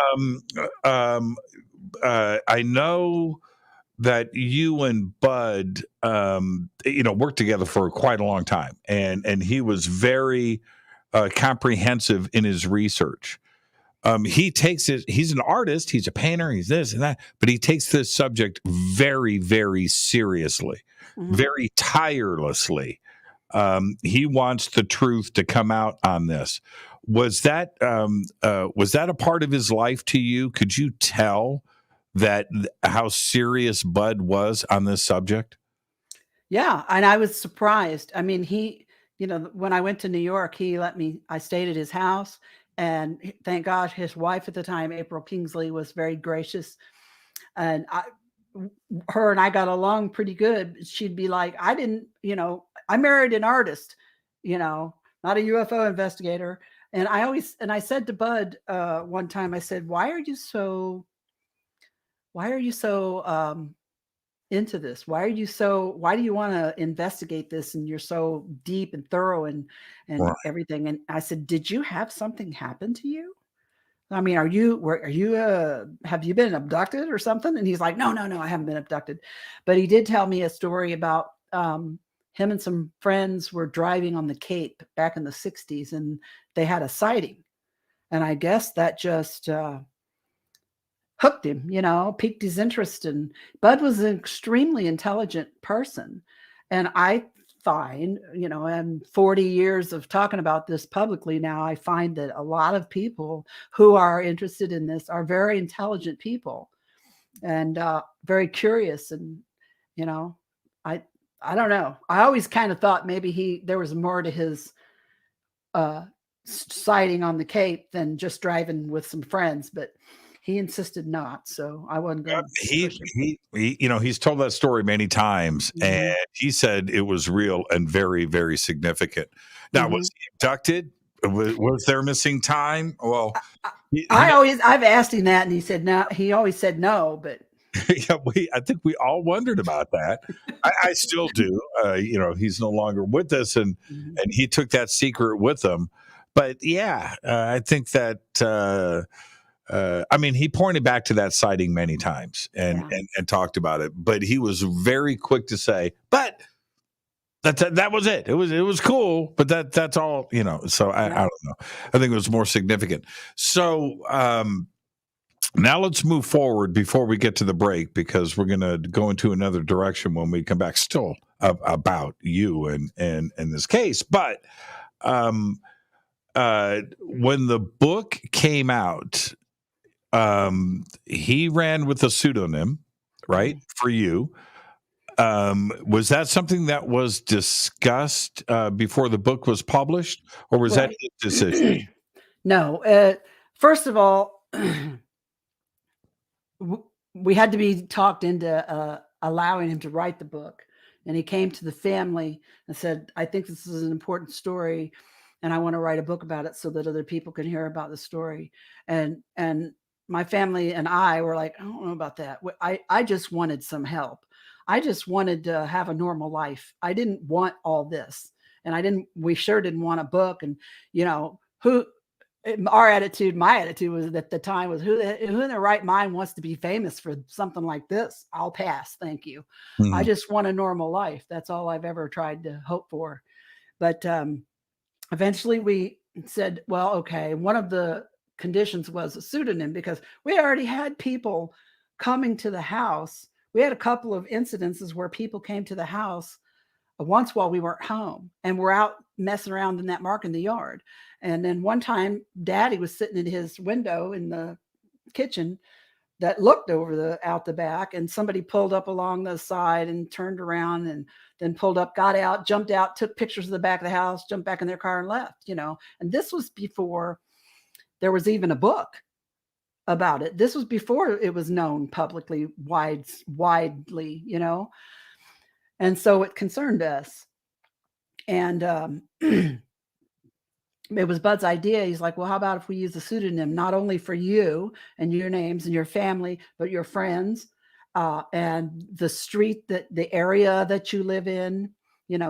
I know that you and Bud, worked together for quite a long time, and he was very comprehensive in his research. He takes it. He's an artist. He's a painter. He's this and that, but he takes this subject very, very seriously, very tirelessly. He wants the truth to come out on this. Was that a part of his life to you? Could you tell that how serious Bud was on this subject? Yeah, and I was surprised. I mean, when I went to New York, I stayed at his house, and thank God his wife at the time, April Kingsley, was very gracious. And her and I got along pretty good. She'd be like, I married an artist, not a UFO investigator. And I said to Bud one time, I said, why are you so into this? Why do you want to investigate this? And you're so deep and thorough and everything. And I said, did you have something happen to you? I mean, have you been abducted or something? And he's like, no, I haven't been abducted. But he did tell me a story about him and some friends were driving on the Cape back in the 60s, and they had a sighting. And I guess that just hooked him, piqued his interest. And Bud was an extremely intelligent person. And I find, and 40 years of talking about this publicly now, I find that a lot of people who are interested in this are very intelligent people and very curious. And, I don't know. I always kind of thought maybe there was more to his sighting on the Cape than just driving with some friends, but he insisted not, so I wasn't going. He's told that story many times, and he said it was real and very, very significant. Now, was he abducted? Was there missing time? Well, I've asked him that, and he said no. He always said no, but yeah, I think we all wondered about that. I still do. He's no longer with us, and he took that secret with him. But yeah, I think that. He pointed back to that sighting many times and talked about it, but he was very quick to say, but that was it. It was cool, but that's all, so I don't know. I think it was more significant. So, now let's move forward before we get to the break, because we're going to go into another direction when we come back, still about you and this case. But, when the book came out, he ran with a pseudonym, right? For you. Was that something that was discussed before the book was published, or was that his decision? No. First of all, we had to be talked into allowing him to write the book. And he came to the family and said, I think this is an important story, and I want to write a book about it so that other people can hear about the story. And my family and I were like, I don't know about that. I just wanted some help. I just wanted to have a normal life. I didn't want all this. And we sure didn't want a book. And, my attitude was at the time was who in their right mind wants to be famous for something like this? I'll pass. Thank you. I just want a normal life. That's all I've ever tried to hope for. But eventually we said, well, okay. One of the conditions was a pseudonym, because we already had people coming to the house. We had a couple of incidences where people came to the house once while we weren't home and were out messing around in that mark in the yard. And then one time Daddy was sitting in his window in the kitchen that looked over out the back, and somebody pulled up along the side and turned around and then pulled up, got out, jumped out, took pictures of the back of the house, jumped back in their car and left, and this was before there was even a book about it. This was before it was known publicly widely, and so it concerned us. And it was Bud's idea. He's like, well, how about if we use a pseudonym, not only for you and your names and your family, but your friends, and the street, the area that you live in.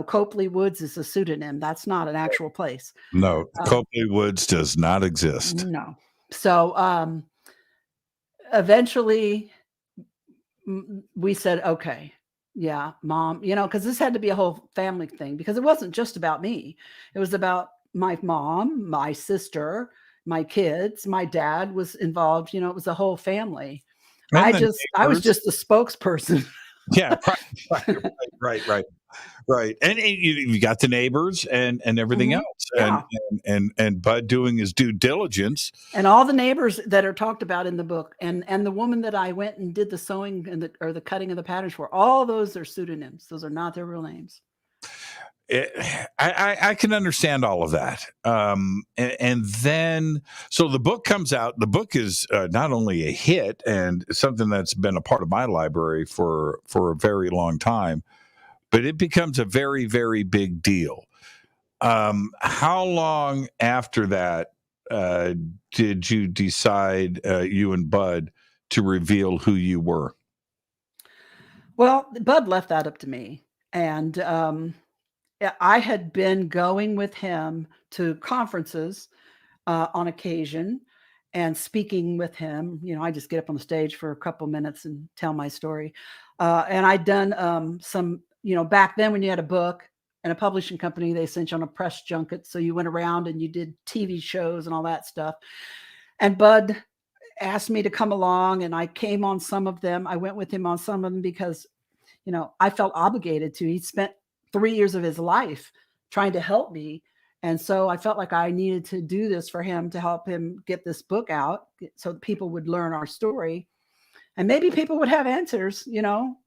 Copley Woods is a pseudonym. That's not an actual place. No, Copley Woods does not exist. No. So eventually we said, okay, yeah, Mom, because this had to be a whole family thing, because it wasn't just about me. It was about my mom, my sister, my kids, my dad was involved. It was a whole family. I was just a spokesperson. Yeah. Right. And you got the neighbors and everything else. Yeah. And Bud doing his due diligence. And all the neighbors that are talked about in the book, and the woman that I went and did the sewing and the cutting of the patterns for, all those are pseudonyms. Those are not their real names. I can understand all of that. And then, so the book comes out. The book is not only a hit and something that's been a part of my library for a very long time, but it becomes a very, very big deal. How long after that did you decide, you and Bud, to reveal who you were? Well, Bud left that up to me. And I had been going with him to conferences on occasion and speaking with him. I just get up on the stage for a couple minutes and tell my story. And I'd done some, back then when you had a book and a publishing company, they sent you on a press junket. So you went around and you did TV shows and all that stuff. And Bud asked me to come along, and I came on some of them. I went with him on some of them because, I felt obligated to. He spent 3 years of his life trying to help me. And so I felt like I needed to do this for him, to help him get this book out so that people would learn our story. And maybe people would have answers,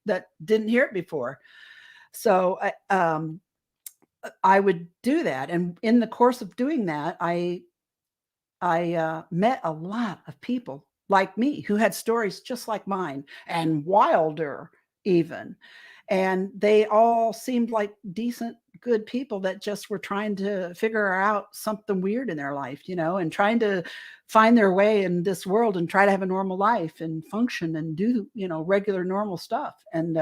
that didn't hear it before. So I would do that. And in the course of doing that, I met a lot of people like me who had stories just like mine, and wilder even. And they all seemed like decent, good people that just were trying to figure out something weird in their life, and trying to find their way in this world and try to have a normal life and function and do, regular normal stuff. And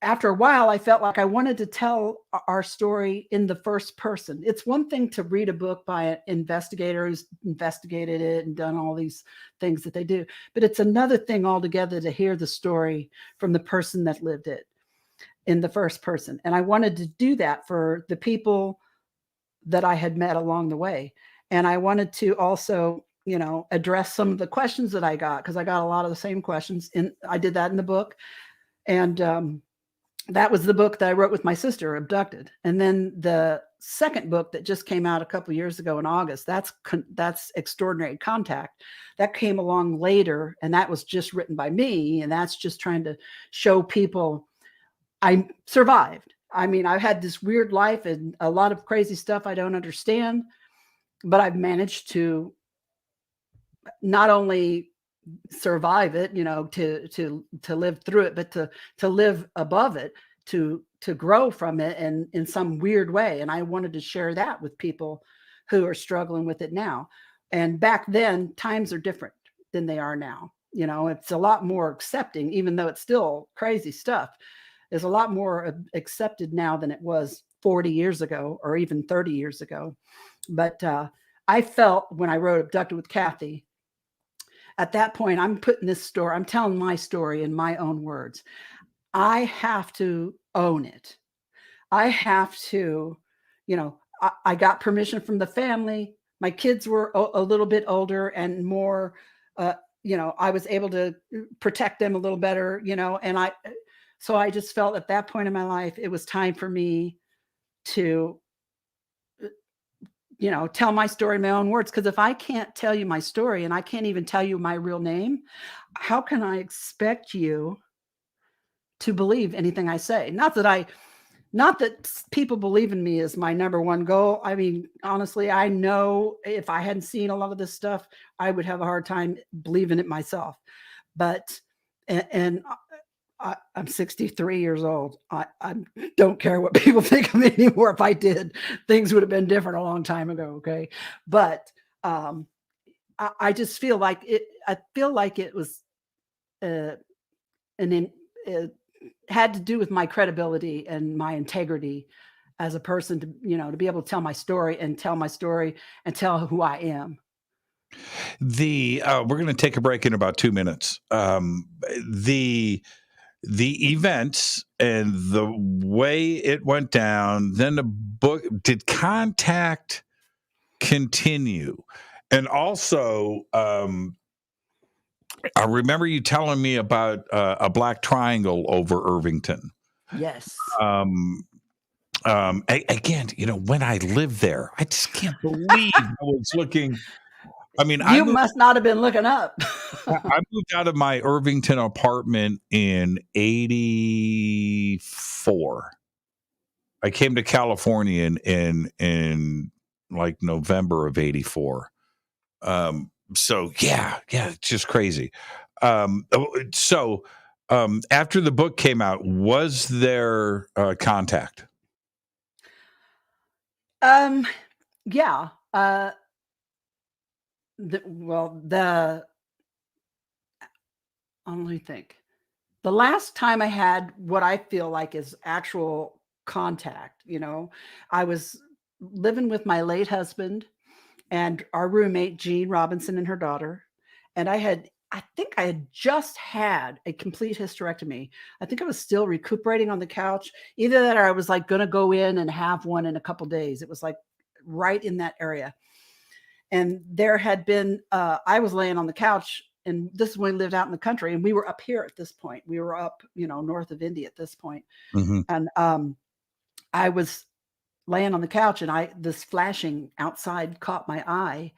after a while, I felt like I wanted to tell our story in the first person. It's one thing to read a book by an investigator who's investigated it and done all these things that they do, but it's another thing altogether to hear the story from the person that lived it in the first person. And I wanted to do that for the people that I had met along the way. And I wanted to also, address some of the questions that I got, because I got a lot of the same questions. And I did that in the book. And that was the book that I wrote with my sister, Abducted. And then the second book that just came out a couple of years ago in August, that's Extraordinary Contact. That came along later, and that was just written by me. And that's just trying to show people I survived. I mean, I've had this weird life and a lot of crazy stuff I don't understand, but I've managed to not only survive it, to live through it, but to live above it, to grow from it, and in some weird way. And I wanted to share that with people who are struggling with it now. And back then, times are different than they are now. It's a lot more accepting, even though it's still crazy stuff. Is a lot more accepted now than it was 40 years ago or even 30 years ago. But I felt when I wrote Abducted with Kathy, at that point, I'm telling my story in my own words. I have to own it. I have to, I got permission from the family. My kids were a little bit older and more, I was able to protect them a little better, and so I just felt at that point in my life, it was time for me to, tell my story in my own words. Because if I can't tell you my story and I can't even tell you my real name, how can I expect you to believe anything I say? Not that people believe in me is my number one goal. I mean, honestly, I know if I hadn't seen a lot of this stuff, I would have a hard time believing it myself. But, and I'm 63 years old. I don't care what people think of me anymore. If I did, things would have been different a long time ago. Okay. But I just feel like it, was it had to do with my credibility and my integrity as a person to be able to tell my story and tell who I am. We're going to take a break in about 2 minutes. The events and the way it went down, then the book, did contact continue? And also, I remember you telling me about a black triangle over Irvington. Yes. Again, when I lived there, I just can't believe I was looking. I mean, you must not have been looking up. I moved out of my Irvington apartment in 84. I came to California in like November of 84. So yeah, it's just crazy. So after the book came out, was there contact? Yeah. Let me think. The last time I had what I feel like is actual contact, I was living with my late husband and our roommate, Jean Robinson, and her daughter. And I think I had just had a complete hysterectomy. I think I was still recuperating on the couch. Either that or I was like going to go in and have one in a couple of days. It was like right in that area. And there had been, I was laying on the couch, and this is when we lived out in the country, and we were up here at this point. We were up, north of Indy at this point. Mm-hmm. And I was laying on the couch, and this flashing outside caught my eye.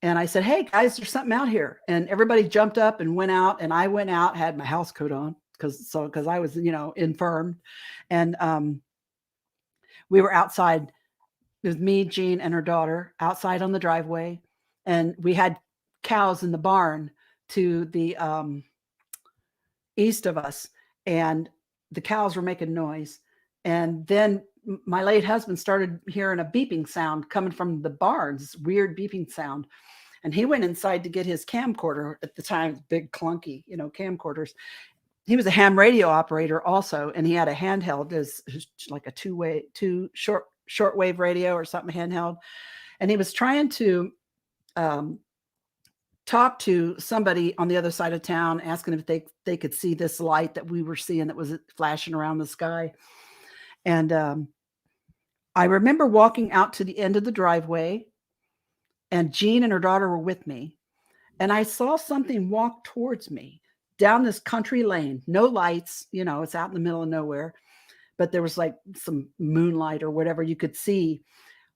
And I said, "Hey guys, there's something out here." And everybody jumped up and went out, and I went out, had my house coat on because I was, infirmed. And we were outside with me, Jean, and her daughter outside on the driveway. And we had cows in the barn to the east of us. And the cows were making noise. And then my late husband started hearing a beeping sound coming from the barns, this weird beeping sound. And he went inside to get his camcorder at the time, big clunky, camcorders. He was a ham radio operator also. And he had a handheld, like a two shortwave radio or something handheld. And he was trying to talk to somebody on the other side of town, asking if they could see this light that we were seeing that was flashing around the sky. And I remember walking out to the end of the driveway, and Jean and her daughter were with me. And I saw something walk towards me down this country lane, no lights, it's out in the middle of nowhere, but there was like some moonlight or whatever you could see.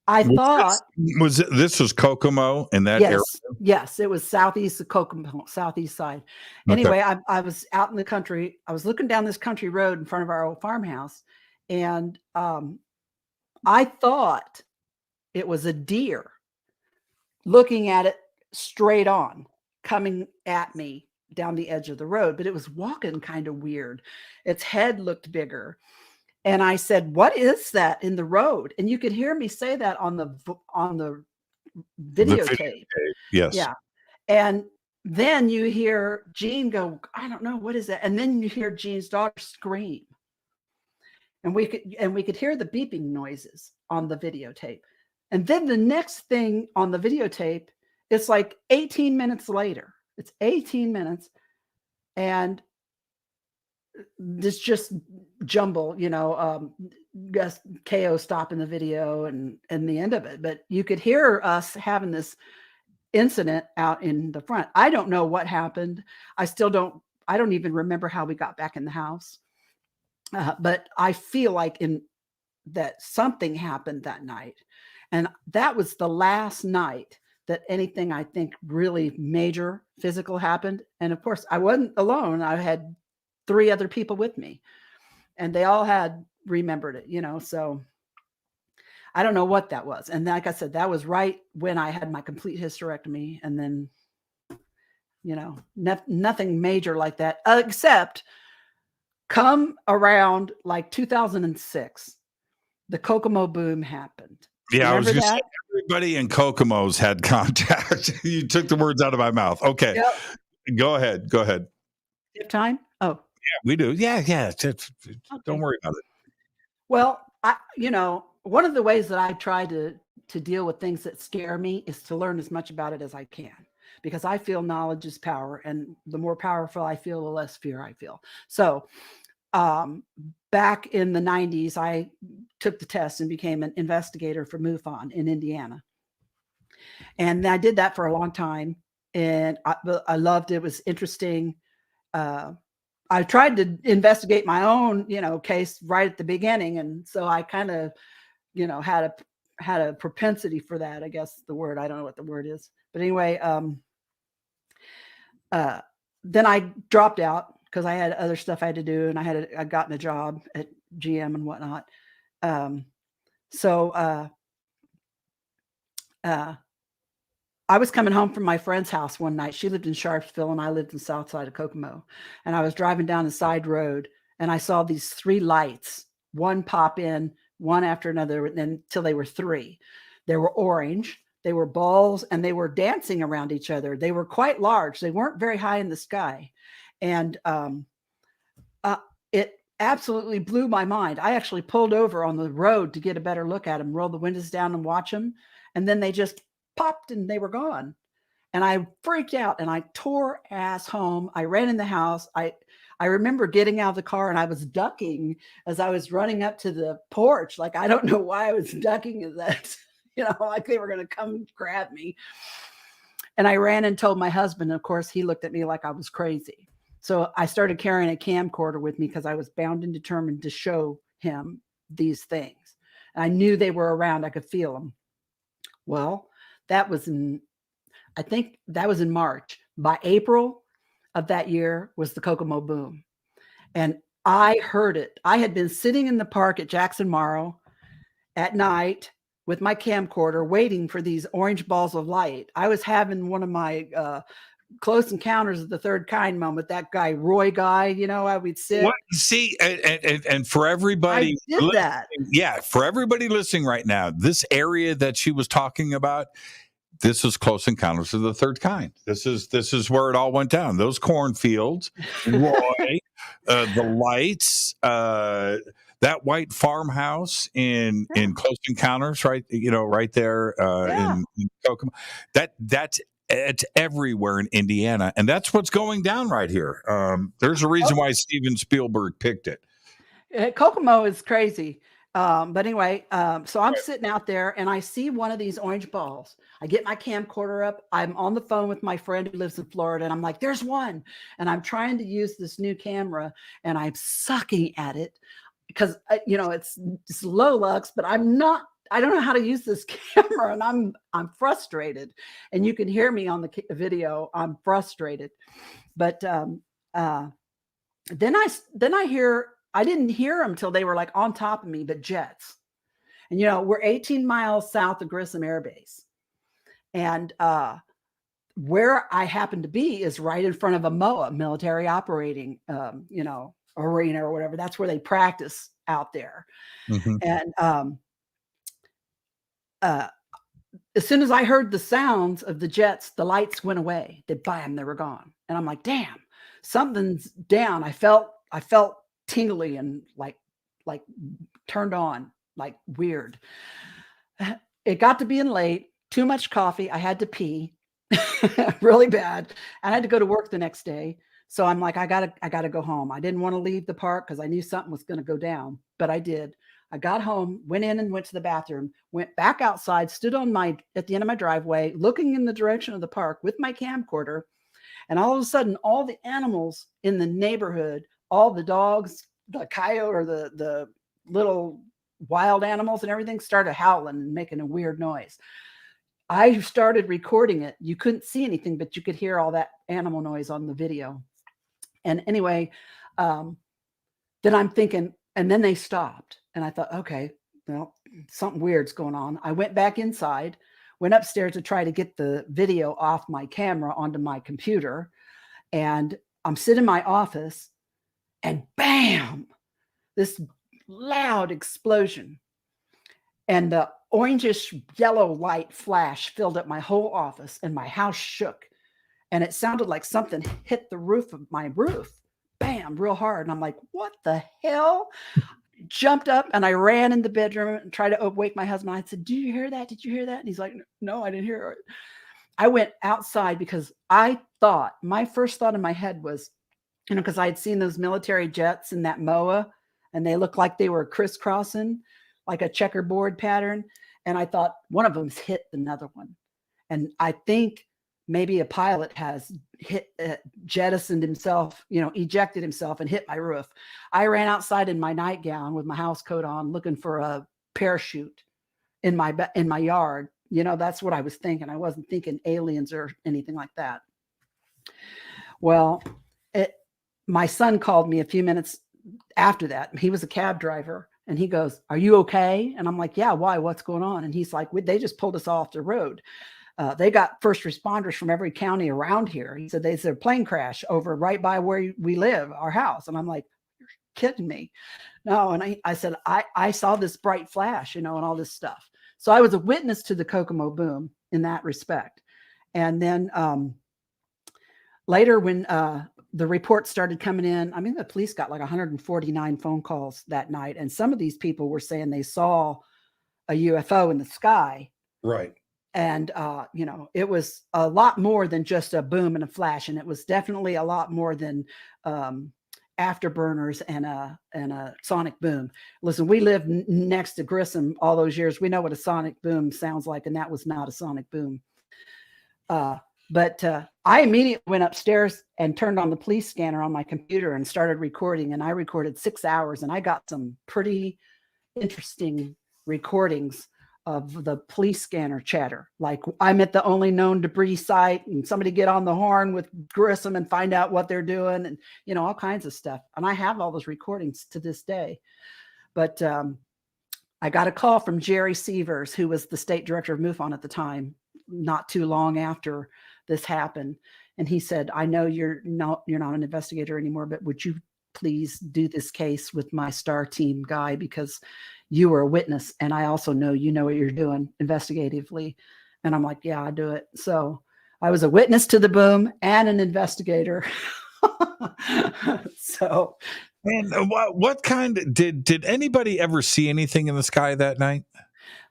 This was Kokomo in that area? Yes, it was southeast of Kokomo, southeast side. Okay. Anyway, I was out in the country. I was looking down this country road in front of our old farmhouse, and I thought it was a deer looking at it straight on, coming at me down the edge of the road, but it was walking kind of weird. Its head looked bigger. And I said, "What is that in the road?" And you could hear me say that on the videotape. Yes. Yeah. And then you hear Jean go, "I don't know, what is that?" And then you hear Jean's daughter scream. And we could hear the beeping noises on the videotape. And then the next thing on the videotape, it's like 18 minutes later. It's 18 minutes. And this just jumble, Gus KO stopping the video and the end of it. But you could hear us having this incident out in the front. I don't know what happened. I don't even remember how we got back in the house. But I feel like that something happened that night. And that was the last night that anything I think really major physical happened. And of course, I wasn't alone. I had 3 other people with me, and they all had remembered it, so I don't know what that was. And like I said, that was right when I had my complete hysterectomy. And then, nothing major like that, except come around like 2006, the Kokomo boom happened. Yeah, Remember I was going to that? say everybody in Kokomo's had contact. You took the words out of my mouth. Okay. Yep. Go ahead. Do you have time? Oh. Yeah, we do. Yeah. Okay. Don't worry about it. Well, one of the ways that I try to deal with things that scare me is to learn as much about it as I can, because I feel knowledge is power, and the more powerful I feel, the less fear I feel. So back in the 90s, I took the test and became an investigator for MUFON in Indiana. And I did that for a long time. And I loved it. It was interesting. I tried to investigate my own, case right at the beginning. And so I kind of, had a propensity for that, I guess the word, I don't know what the word is. But anyway, then I dropped out because I had other stuff I had to do, and I'd gotten a job at GM and whatnot. I was coming home from my friend's house one night. She lived in Sharpsville and I lived in the south side of Kokomo. And I was driving down the side road and I saw these 3 lights, one pop in, one after another, and then until they were 3. They were orange, they were balls, and they were dancing around each other. They were quite large. They weren't very high in the sky. And it absolutely blew my mind. I actually pulled over on the road to get a better look at them, roll the windows down and watch them. And then they just popped and they were gone. And I freaked out and I tore ass home. I ran in the house. I remember getting out of the car and I was ducking as I was running up to the porch. Like, I don't know why I was ducking, is that, like they were going to come grab me. And I ran and told my husband. Of course, he looked at me like I was crazy. So I started carrying a camcorder with me because I was bound and determined to show him these things. And I knew they were around. I could feel them. Well, I think that was in March. By April of that year was the Kokomo boom. And I heard it. I had been sitting in the park at Jackson Morrow at night with my camcorder waiting for these orange balls of light. I was having one of my close encounters of the third kind moment. That guy, Roy guy, I would sit. What, see, and for everybody, I did that. Yeah, for everybody listening right now, this area that she was talking about, this is Close Encounters of the Third Kind. This is where it all went down. Those cornfields, Roy, the lights, that white farmhouse in Close Encounters, right? Right there in Kokomo. It's everywhere in Indiana, and that's what's going down right here. There's a reason why Steven Spielberg picked it. Kokomo is crazy. But anyway, so I'm sitting out there and I see one of these orange balls. I get my camcorder up. I'm on the phone with my friend who lives in Florida, and I'm like, there's one. And I'm trying to use this new camera and I'm sucking at it because, it's low lux, but I don't know how to use this camera, and I'm frustrated. And you can hear me on the video. I'm frustrated. But then I hear, I didn't hear them till they were like on top of me, but jets. And, we're 18 miles south of Grissom Air Base. And where I happen to be is right in front of a MOA, military operating, arena or whatever. That's where they practice out there. Mm-hmm. And as soon as I heard the sounds of the jets, the lights went away. They were gone. And I'm like, damn, something's down. I felt tingly and like turned on, like weird. It got to being late, too much coffee. I had to pee really bad. And I had to go to work the next day. So I'm like, I gotta go home. I didn't want to leave the park because I knew something was going to go down, but I did. I got home, went in and went to the bathroom, went back outside, stood at the end of my driveway, looking in the direction of the park with my camcorder. And all of a sudden, all the animals in the neighborhood, all the dogs, the coyote or the little wild animals and everything started howling and making a weird noise. I started recording it. You couldn't see anything, but you could hear all that animal noise on the video. And anyway, then I'm thinking, and then they stopped. And I thought, okay, well, something weird's going on. I went back inside, went upstairs to try to get the video off my camera onto my computer. And I'm sitting in my office and bam, this loud explosion. And the orangish yellow light flash filled up my whole office and my house shook. And it sounded like something hit the roof of my roof. Bam, real hard. And I'm like, what the hell? Jumped up and I ran in the bedroom and tried to wake my husband. I said, did you hear that? Did you hear that? And he's like, no, I didn't hear it. I went outside because my first thought in my head was, because I had seen those military jets in that MOA and they looked like they were crisscrossing like a checkerboard pattern. And I thought one of them's hit another one. And I think maybe a pilot has jettisoned himself, ejected himself and hit my roof. I ran outside in my nightgown with my house coat on, looking for a parachute in my yard. That's what I was thinking. I wasn't thinking aliens or anything like that. Well, my son called me a few minutes after that. He was a cab driver and he goes, "Are you okay?" And I'm like, "Yeah, why? What's going on?" And he's like, "They just pulled us off the road. They got first responders from every county around here." He said, "There's a plane crash over right by where we live, our house." And I'm like, "You're kidding me." No. And I said, I saw this bright flash, and all this stuff. So I was a witness to the Kokomo boom in that respect. And then later when the reports started coming in, the police got like 149 phone calls that night. And some of these people were saying they saw a UFO in the sky. Right. And, it was a lot more than just a boom and a flash. And it was definitely a lot more than afterburners and a sonic boom. Listen, we lived next to Grissom all those years. We know what a sonic boom sounds like. And that was not a sonic boom. But I immediately went upstairs and turned on the police scanner on my computer and started recording. And I recorded 6 hours and I got some pretty interesting recordings of the police scanner chatter. Like, I'm at the only known debris site and somebody get on the horn with Grissom and find out what they're doing and, all kinds of stuff. And I have all those recordings to this day. But I got a call from Jerry Sievers, who was the state director of MUFON at the time, not too long after this happened. And he said, "I know you're not an investigator anymore, but would you please do this case with my STAR team guy, because you were a witness. And I also know you know what you're doing investigatively." And I'm like, "Yeah, I do it." So I was a witness to the boom and an investigator. So. And what kind did anybody ever see anything in the sky that night?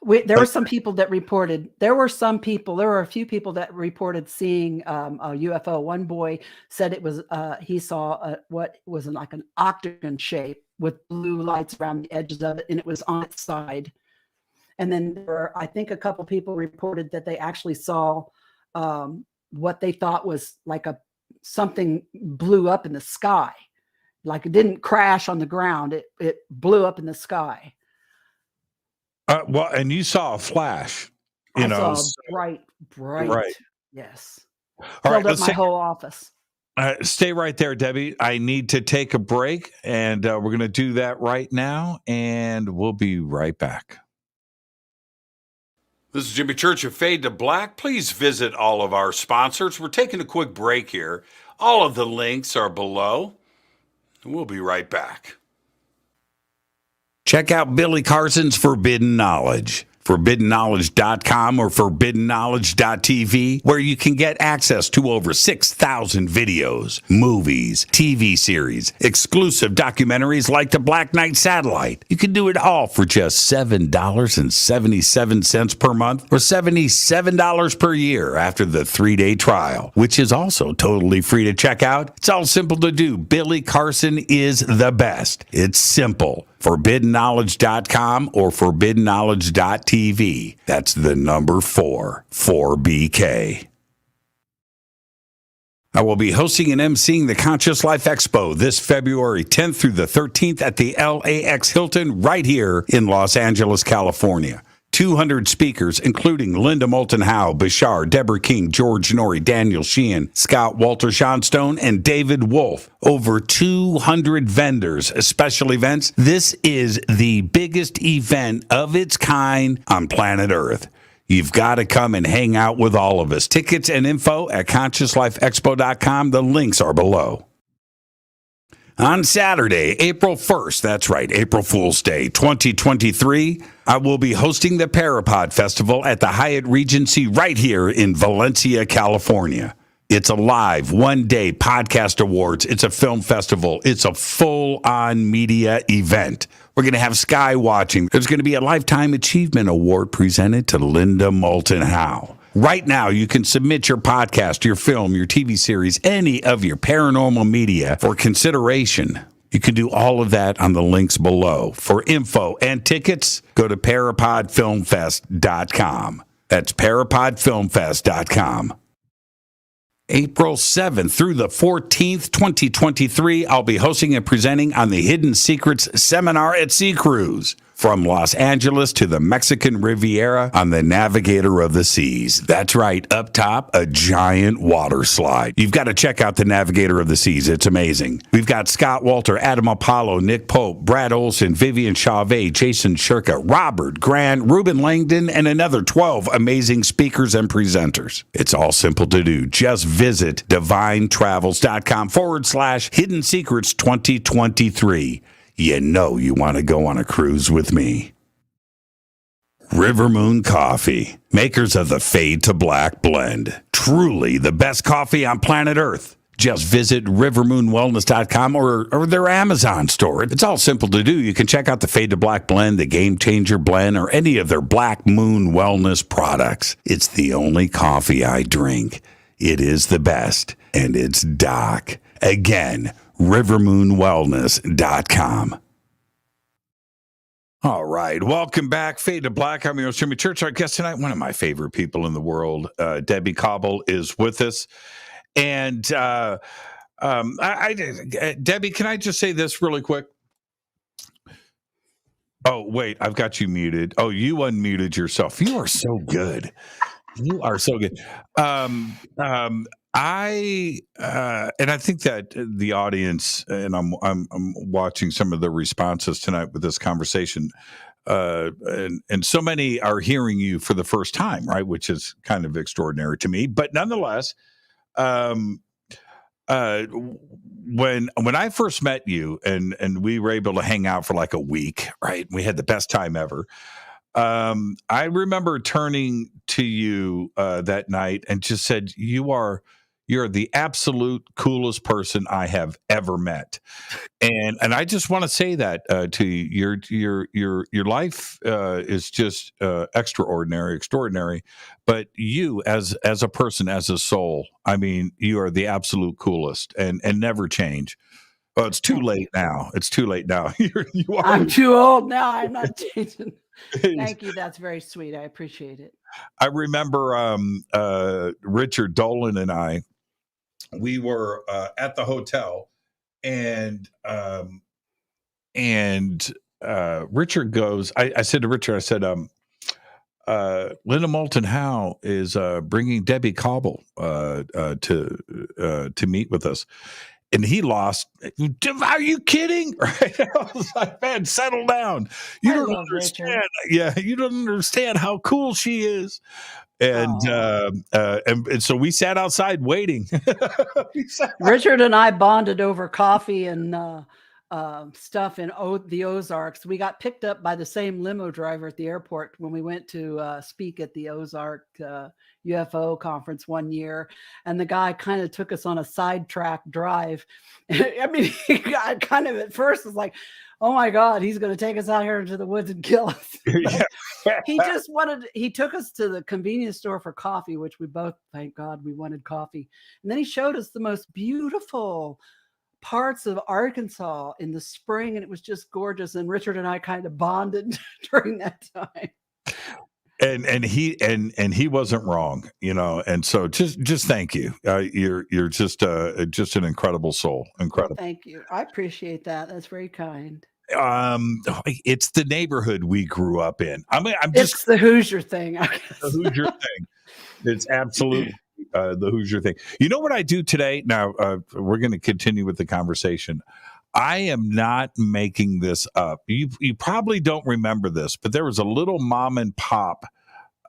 There were some people that reported. There were a few people that reported seeing a UFO. One boy said it was he saw what was like an octagon shape with blue lights around the edges of it, and it was on its side. And then there were, I think, a couple people reported that they actually saw what they thought was like something blew up in the sky. Like, it didn't crash on the ground. It blew up in the sky. Well, and you saw a flash, I saw bright. Right. Yes. All right, filled up my whole office. Stay right there, Debbie. I need to take a break, and we're going to do that right now, and we'll be right back. This is Jimmy Church of Fade to Black. Please visit all of our sponsors. We're taking a quick break here. All of the links are below. We'll be right back. Check out Billy Carson's Forbidden Knowledge. ForbiddenKnowledge.com or ForbiddenKnowledge.tv, where you can get access to over 6,000 videos, movies, TV series, exclusive documentaries like The Black Knight Satellite. You can do it all for just $7.77 per month or $77 per year after the 3-day trial, which is also totally free to check out. It's all simple to do. Billy Carson is the best. It's simple. ForbiddenKnowledge.com or ForbiddenKnowledge.tv. That's the number 4BK. I will be hosting and emceeing the Conscious Life Expo this February 10th through the 13th at the LAX Hilton right here in Los Angeles, California. 200 speakers, including Linda Moulton Howe, Bashar, Deborah King, George Norrie, Daniel Sheehan, Scott Walter Johnstone, and David Wolf. Over 200 vendors, special events. This is the biggest event of its kind on planet Earth. You've got to come and hang out with all of us. Tickets and info at ConsciousLifeExpo.com. The links are below. On Saturday, April 1st, that's right, April Fool's Day, 2023, I will be hosting the Parapod Festival at the Hyatt Regency right here in Valencia, California. It's a live one-day podcast awards. It's a film festival. It's a full-on media event. We're going to have sky watching. There's going to be a Lifetime Achievement Award presented to Linda Moulton Howe. Right now, you can submit your podcast, your film, your TV series, any of your paranormal media for consideration. You can do all of that on the links below. For info and tickets, go to parapodfilmfest.com. That's parapodfilmfest.com. April 7th through the 14th, 2023, I'll be hosting and presenting on the Hidden Secrets Seminar at Sea Cruise. From Los Angeles to the Mexican Riviera on the Navigator of the Seas. That's right, up top, a giant water slide. You've got to check out the Navigator of the Seas. It's amazing. We've got Scott Walter, Adam Apollo, Nick Pope, Brad Olson, Vivian Chauvet, Jason Shirka, Robert Grant, Ruben Langdon, and another 12 amazing speakers and presenters. It's all simple to do. Just visit divinetravels.com/Hidden Secrets 2023. You know you want to go on a cruise with me. River Moon Coffee, makers of the Fade to Black blend. Truly the best coffee on planet Earth. Just visit rivermoonwellness.com or their Amazon store. It's all simple to do. You can check out the Fade to Black blend, the Game Changer blend, or any of their Black Moon Wellness products. It's the only coffee I drink. It is the best, and it's Doc. Again, rivermoonwellness.com. All right. Welcome back. Fade to Black. I'm your host, Jimmy Church. Our guest tonight, one of my favorite people in the world, Debbie Kauble, is with us. And Debbie, can I just say this really quick? Oh, wait, I've got you muted. Oh, you unmuted yourself. You are so good. You are so good. I think that the audience, and I'm watching some of the responses tonight with this conversation, and so many are hearing you for the first time, right? Which is kind of extraordinary to me. But nonetheless, when I first met you and we were able to hang out for like a week, right? We had the best time ever. I remember turning to you that night and just said, you're the absolute coolest person I have ever met. And I just want to say that to you. Your life is just extraordinary. But you as a person, as a soul, I mean, you are the absolute coolest and never change. Well, it's too late now. It's too late now. You are. I'm too old now. I'm not changing. Thank you. That's very sweet. I appreciate it. I remember Richard Dolan and I, we were at the hotel, and Richard goes, I said to Richard, I said, Linda Moulton Howe is bringing Debbie Kauble to meet with us. and he lost. Are you kidding? Right? I was like, man, settle down. You don't understand. Richard. Yeah, you don't understand how cool she is. And so we sat outside waiting. Richard and I bonded over coffee and stuff in the Ozarks. We got picked up by the same limo driver at the airport when we went to speak at the Ozark UFO conference one year, and the guy kind of took us on a sidetrack drive. I mean, he got kind of at first was like, oh my God, he's going to take us out here into the woods and kill us. He took us to the convenience store for coffee, which we both, thank God, we wanted coffee. And then he showed us the most beautiful parts of Arkansas in the spring, and it was just gorgeous. And Richard and I kind of bonded during that time. And he wasn't wrong, you know. And so just thank you. You're just an incredible soul. Incredible. Well, thank you. I appreciate that. That's very kind. It's the neighborhood we grew up in. It's the Hoosier thing. I guess. The Hoosier thing. It's absolutely the Hoosier thing. You know what I do today? Now we're going to continue with the conversation. I am not making this up. You probably don't remember this, but there was a little mom and pop.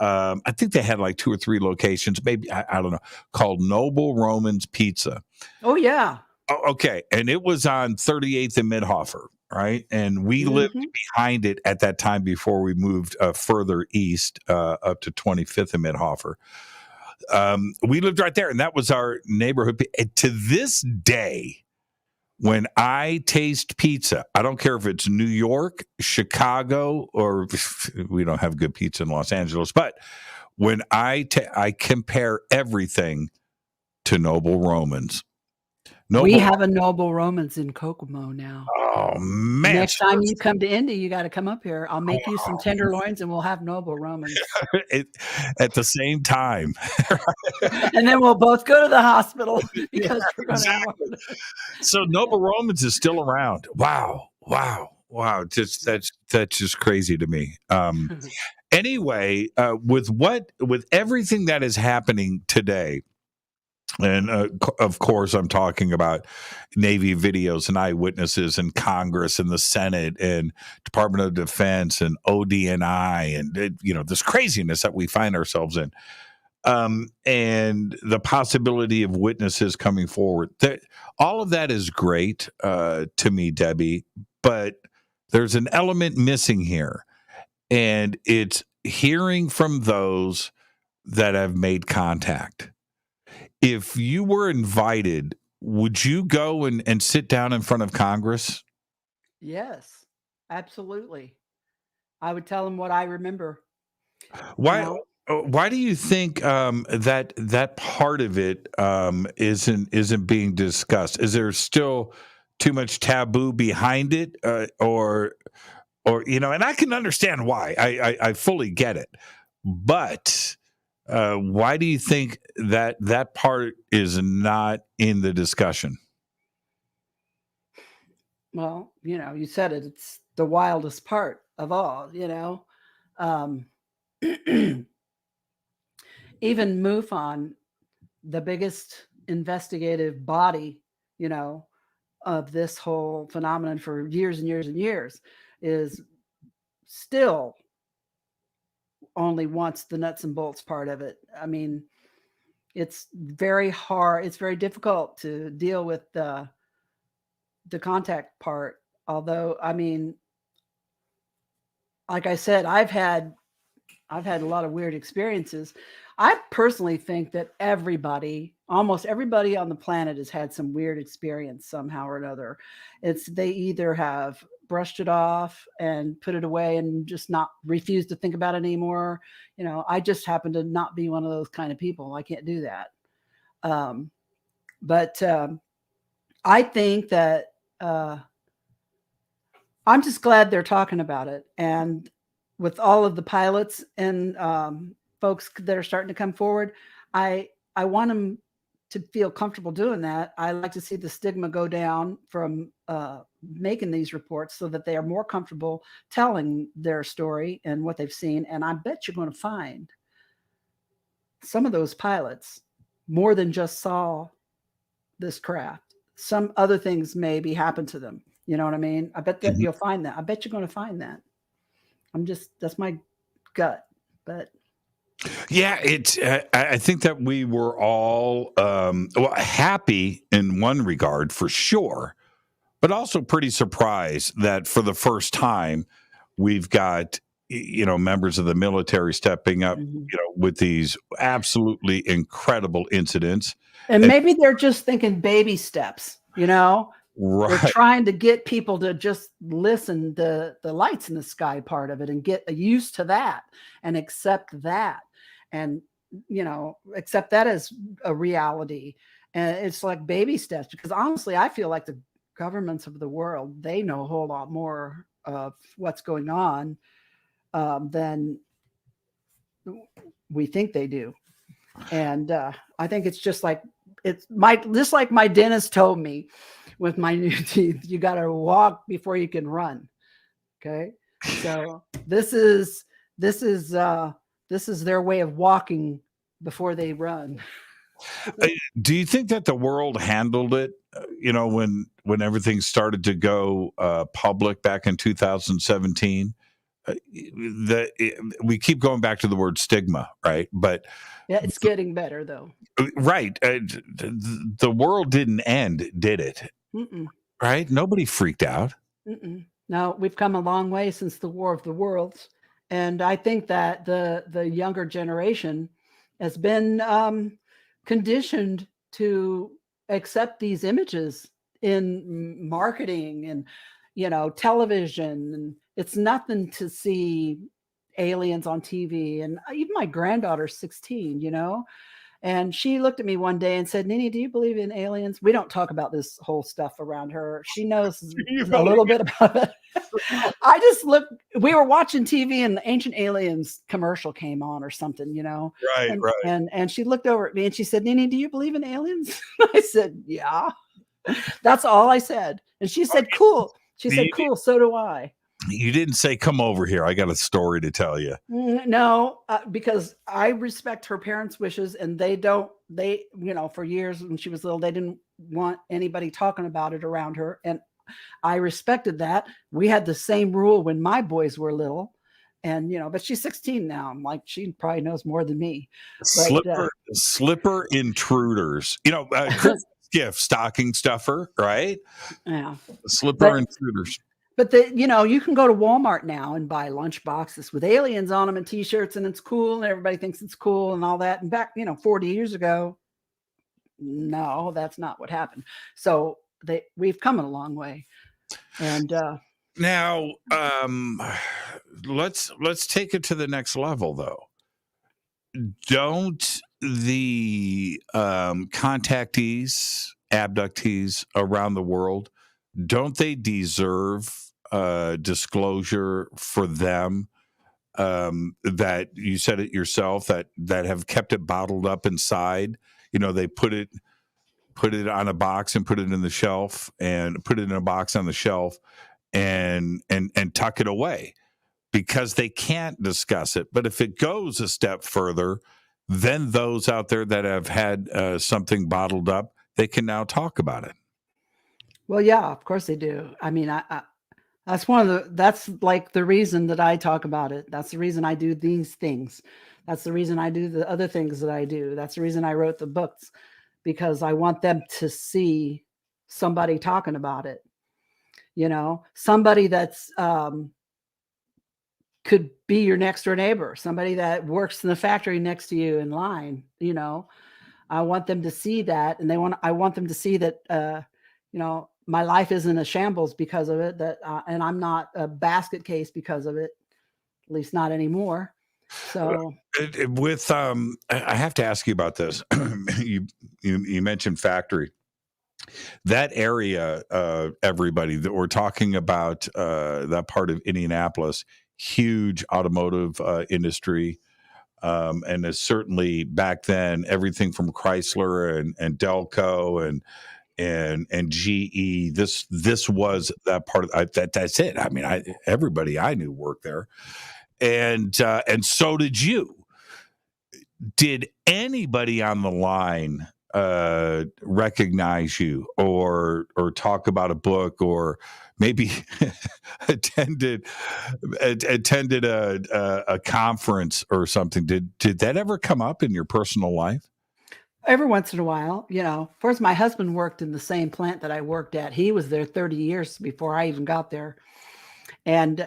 I think they had like 2 or 3 locations, maybe, I don't know, called Noble Roman's Pizza. Oh, yeah. Oh, okay. And it was on 38th and Midhofer, right? And we lived behind it at that time before we moved further east up to 25th and Midhofer. We lived right there, and that was our neighborhood. And to this day, when I taste pizza, I don't care if it's New York, Chicago, or we don't have good pizza in Los Angeles, but when I compare everything to Noble Roman's. We have a Noble Roman's in Kokomo now. Oh, man. Next time you come to Indy, you got to come up here. I'll make you some tenderloins and we'll have Noble Roman's. At the same time. And then we'll both go to the hospital because we're going to So Noble Roman's is still around. Wow. That's just crazy to me. Anyway, with everything that is happening today, and of course, I'm talking about Navy videos and eyewitnesses and Congress and the Senate and Department of Defense and ODNI and, this craziness that we find ourselves in. And the possibility of witnesses coming forward. All of that is great to me, Debbie, but there's an element missing here. And it's hearing from those that have made contact. If you were invited, would you go and sit down in front of Congress? Yes, absolutely. I would tell them what I remember. Why do you think that part of it isn't being discussed? Is there still too much taboo behind it, or and I can understand why. I fully get it, but. Why do you think that part is not in the discussion? Well, you said it. It's the wildest part of all, Even MUFON, the biggest investigative body, of this whole phenomenon for years and years and years, is still only wants the nuts and bolts part of it. I mean, it's very hard. It's very difficult to deal with the contact part. Although, I mean, like I said, I've had a lot of weird experiences. I personally think that almost everybody on the planet has had some weird experience somehow or another. They either have brushed it off and put it away and just not refuse to think about it anymore. I just happen to not be one of those kind of people. I can't do that. But I think that I'm just glad they're talking about it. And with all of the pilots and folks that are starting to come forward, I want them to feel comfortable doing that. I like to see the stigma go down from making these reports so that they are more comfortable telling their story and what they've seen. And I bet you're going to find some of those pilots more than just saw this craft. some other things maybe happen to them. You know what I mean? I bet that you'll find that. I bet you're going to find that. That's my gut, but. Yeah, I think that we were all happy in one regard for sure, but also pretty surprised that for the first time we've got members of the military stepping up, with these absolutely incredible incidents. And maybe they're just thinking baby steps, Right. They're trying to get people to just listen to the lights in the sky part of it and get used to that and accept that. And, accept that as a reality. And it's like baby steps, because honestly, I feel like the governments of the world, they know a whole lot more of what's going on than we think they do. And I think it's just like, just like my dentist told me with my new teeth, you got to walk before you can run. Okay. So this is their way of walking before they run. Do you think that the world handled it, when everything started to go public back in 2017? We keep going back to the word stigma, right? But yeah, it's getting better though. Right. The world didn't end, did it? Mm-mm. Right? Nobody freaked out. Mm-mm. No, we've come a long way since the War of the Worlds. And I think that the younger generation has been conditioned to accept these images in marketing and, television. And it's nothing to see aliens on TV. And even my granddaughter's 16, and she looked at me one day and said, "Nini, do you believe in aliens?" We don't talk about this whole stuff around her. She knows a little bit about it. I just looked, we were watching TV and the Ancient Aliens commercial came on or something, Right, right. And she looked over at me and she said, "Nini, do you believe in aliens?" I said, "Yeah." That's all I said. And she said, "Cool." She said, "Cool, so do I." You didn't say, "Come over here, I got a story to tell you." No, because I respect her parents' wishes, and they, for years when she was little, they didn't want anybody talking about it around her. And I respected that. We had the same rule when my boys were little, and, but she's 16 now. I'm like, she probably knows more than me. But, slipper intruders, Christmas gift, stocking stuffer, right? Yeah. Slipper intruders. But you can go to Walmart now and buy lunch boxes with aliens on them and T-shirts, and it's cool, and everybody thinks it's cool and all that. And back, 40 years ago, no, that's not what happened. So we've come a long way. And now, let's take it to the next level, though. Don't the contactees, abductees around the world, don't they deserve disclosure for them, that you said it yourself, that have kept it bottled up inside? They put it on a box and put it in the shelf, and put it in a box on the shelf and tuck it away because they can't discuss it. But if it goes a step further, then those out there that have had something bottled up, they can now talk about it. Well, yeah, of course they do. I mean, that's like the reason that I talk about it. That's the reason I do these things. That's the reason I do the other things that I do. That's the reason I wrote the books, because I want them to see somebody talking about it. Somebody that's could be your next door neighbor, somebody that works in the factory next to you in line. I want them to see that, and I want them to see that, my life isn't a shambles because of it, and I'm not a basket case because of it, at least not anymore. So I have to ask you about this. You mentioned factory. That area, everybody, that we're talking about, that part of Indianapolis, huge automotive industry. And is certainly back then everything from Chrysler and Delco and GE. This was that part of that's it. I mean, everybody I knew worked there, and so did you. Did anybody on the line recognize you or talk about a book or maybe attended a conference or something. Did that ever come up in your personal life? Every once in a while, of course, my husband worked in the same plant that I worked at. He was there 30 years before I even got there. And,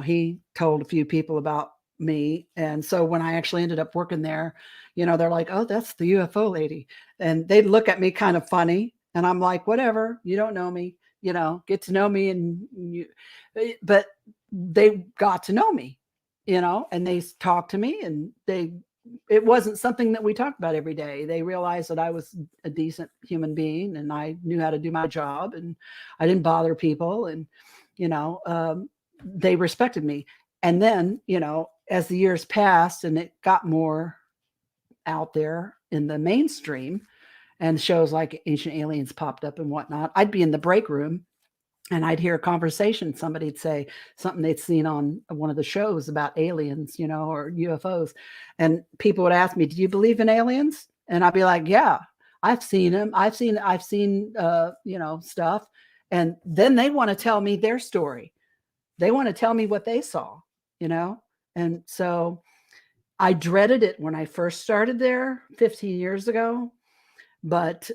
he told a few people about me. And so when I actually ended up working there, they're like, oh, that's the UFO lady. And they'd look at me kind of funny. And I'm like, whatever, you don't know me, get to know me. But they got to know me, and they talked to me, and it wasn't something that we talked about every day. They realized that I was a decent human being and I knew how to do my job and I didn't bother people. And, they respected me. And then, as the years passed and it got more out there in the mainstream and shows like Ancient Aliens popped up and whatnot, I'd be in the break room and I'd hear a conversation. Somebody'd say something they'd seen on one of the shows about aliens, or UFOs. And people would ask me, do you believe in aliens? And I'd be like, yeah, I've seen them. I've seen, stuff. And then they want to tell me their story. They want to tell me what they saw, And so I dreaded it when I first started there 15 years ago, but,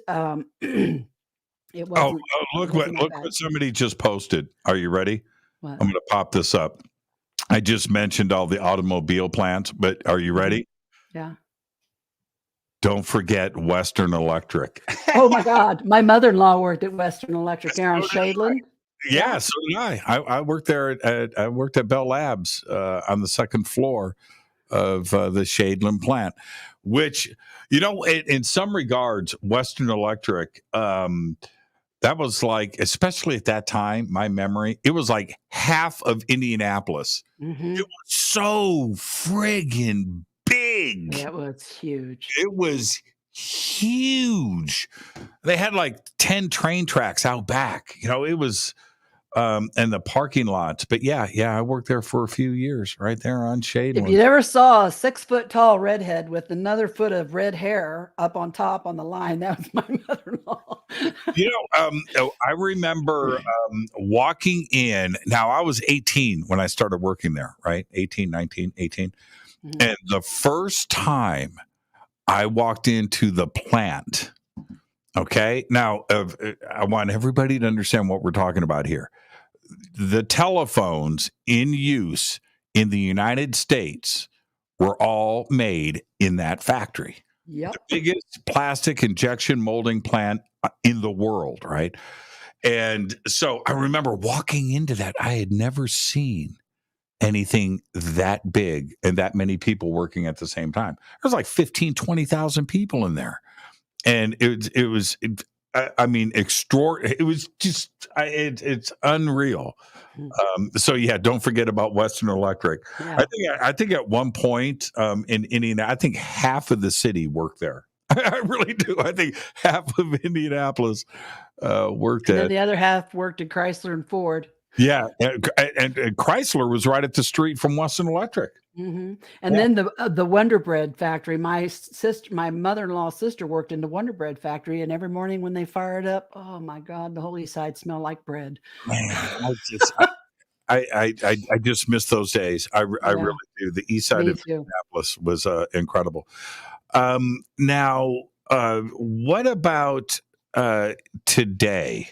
it wasn't. Look what somebody just posted. Are you ready? What? I'm going to pop this up. I just mentioned all the automobile plants, but are you ready? Yeah. Don't forget Western Electric. Oh my God. My mother-in-law worked at Western Electric there on Shadeland. Yeah, so did I. I worked there I worked at Bell Labs on the second floor of the Shadeland plant, which, in some regards, Western Electric, that was like, especially at that time, my memory, it was like half of Indianapolis. Mm-hmm. It was so friggin' big. It was huge. It was huge. They had like 10 train tracks out back. It was, and the parking lots. But yeah, I worked there for a few years right there on Shade. If you ever saw a 6-foot tall redhead with another foot of red hair up on top on the line, that was my mother-in-law. I remember walking in. Now, I was 18 when I started working there, right? 18, 19, 18. Mm-hmm. And the first time I walked into the plant, okay? Now, I want everybody to understand what we're talking about here. The telephones in use in the United States were all made in that factory. Yep. The biggest plastic injection molding plant in the world, right? And so I remember walking into that. I had never seen anything that big and that many people working at the same time. There was like 15, 20,000 people in there. And it was extraordinary. It was just, it's unreal. So yeah, don't forget about Western Electric. Yeah. I think at one point in Indiana, I think half of the city worked there. I really do. I think half of Indianapolis worked there. And then the other half worked at Chrysler and Ford. Yeah, and Chrysler was right at the street from Western Electric. Mm-hmm. And then the Wonder Bread factory. My mother-in-law's sister worked in the Wonder Bread factory, and every morning when they fired up, oh my God, the whole east side smelled like bread. Man, I just miss those days. I really do. The east side of Indianapolis was incredible. Now, what about today?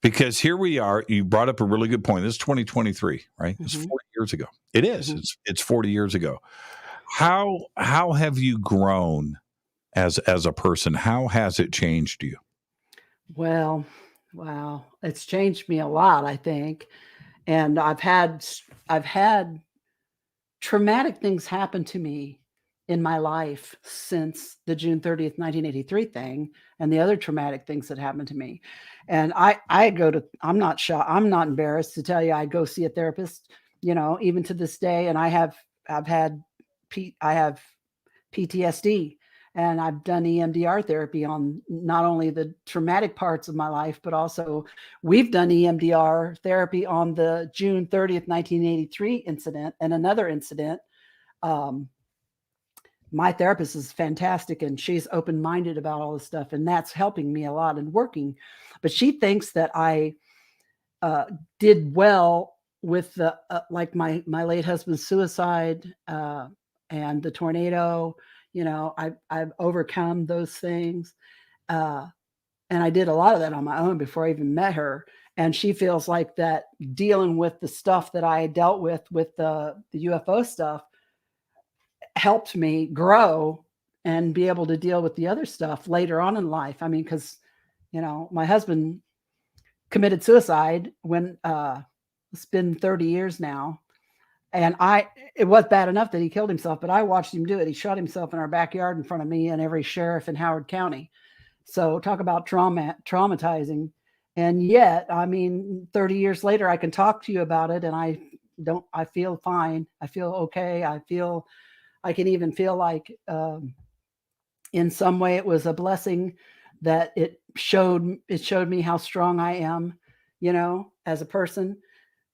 Because here we are. You brought up a really good point. This is 2023, right? It's 40 years ago. It is. Mm-hmm. It's 40 years ago. How have you grown as a person? How has it changed you? Well, wow, it's changed me a lot, I think. And I've had traumatic things happen to me in my life since the June 30th, 1983 thing and the other traumatic things that happened to me. And I'm not shy. I'm not embarrassed to tell you, I go see a therapist, even to this day. And I have PTSD and I've done EMDR therapy on not only the traumatic parts of my life, but also we've done EMDR therapy on the June 30th, 1983 incident and another incident, my therapist is fantastic, and she's open-minded about all this stuff, and that's helping me a lot and working. But she thinks that I did well with the like my late husband's suicide and the tornado. I've overcome those things, and I did a lot of that on my own before I even met her. And she feels like that dealing with the stuff that I dealt with the UFO stuff helped me grow and be able to deal with the other stuff later on in life. I mean, because, my husband committed suicide when it's been 30 years now. And it was bad enough that he killed himself, but I watched him do it. He shot himself in our backyard in front of me and every sheriff in Howard County. So talk about traumatizing. And yet, 30 years later, I can talk to you about it, and I feel fine. I feel okay. I can even feel like in some way it was a blessing that it showed me how strong I am, as a person.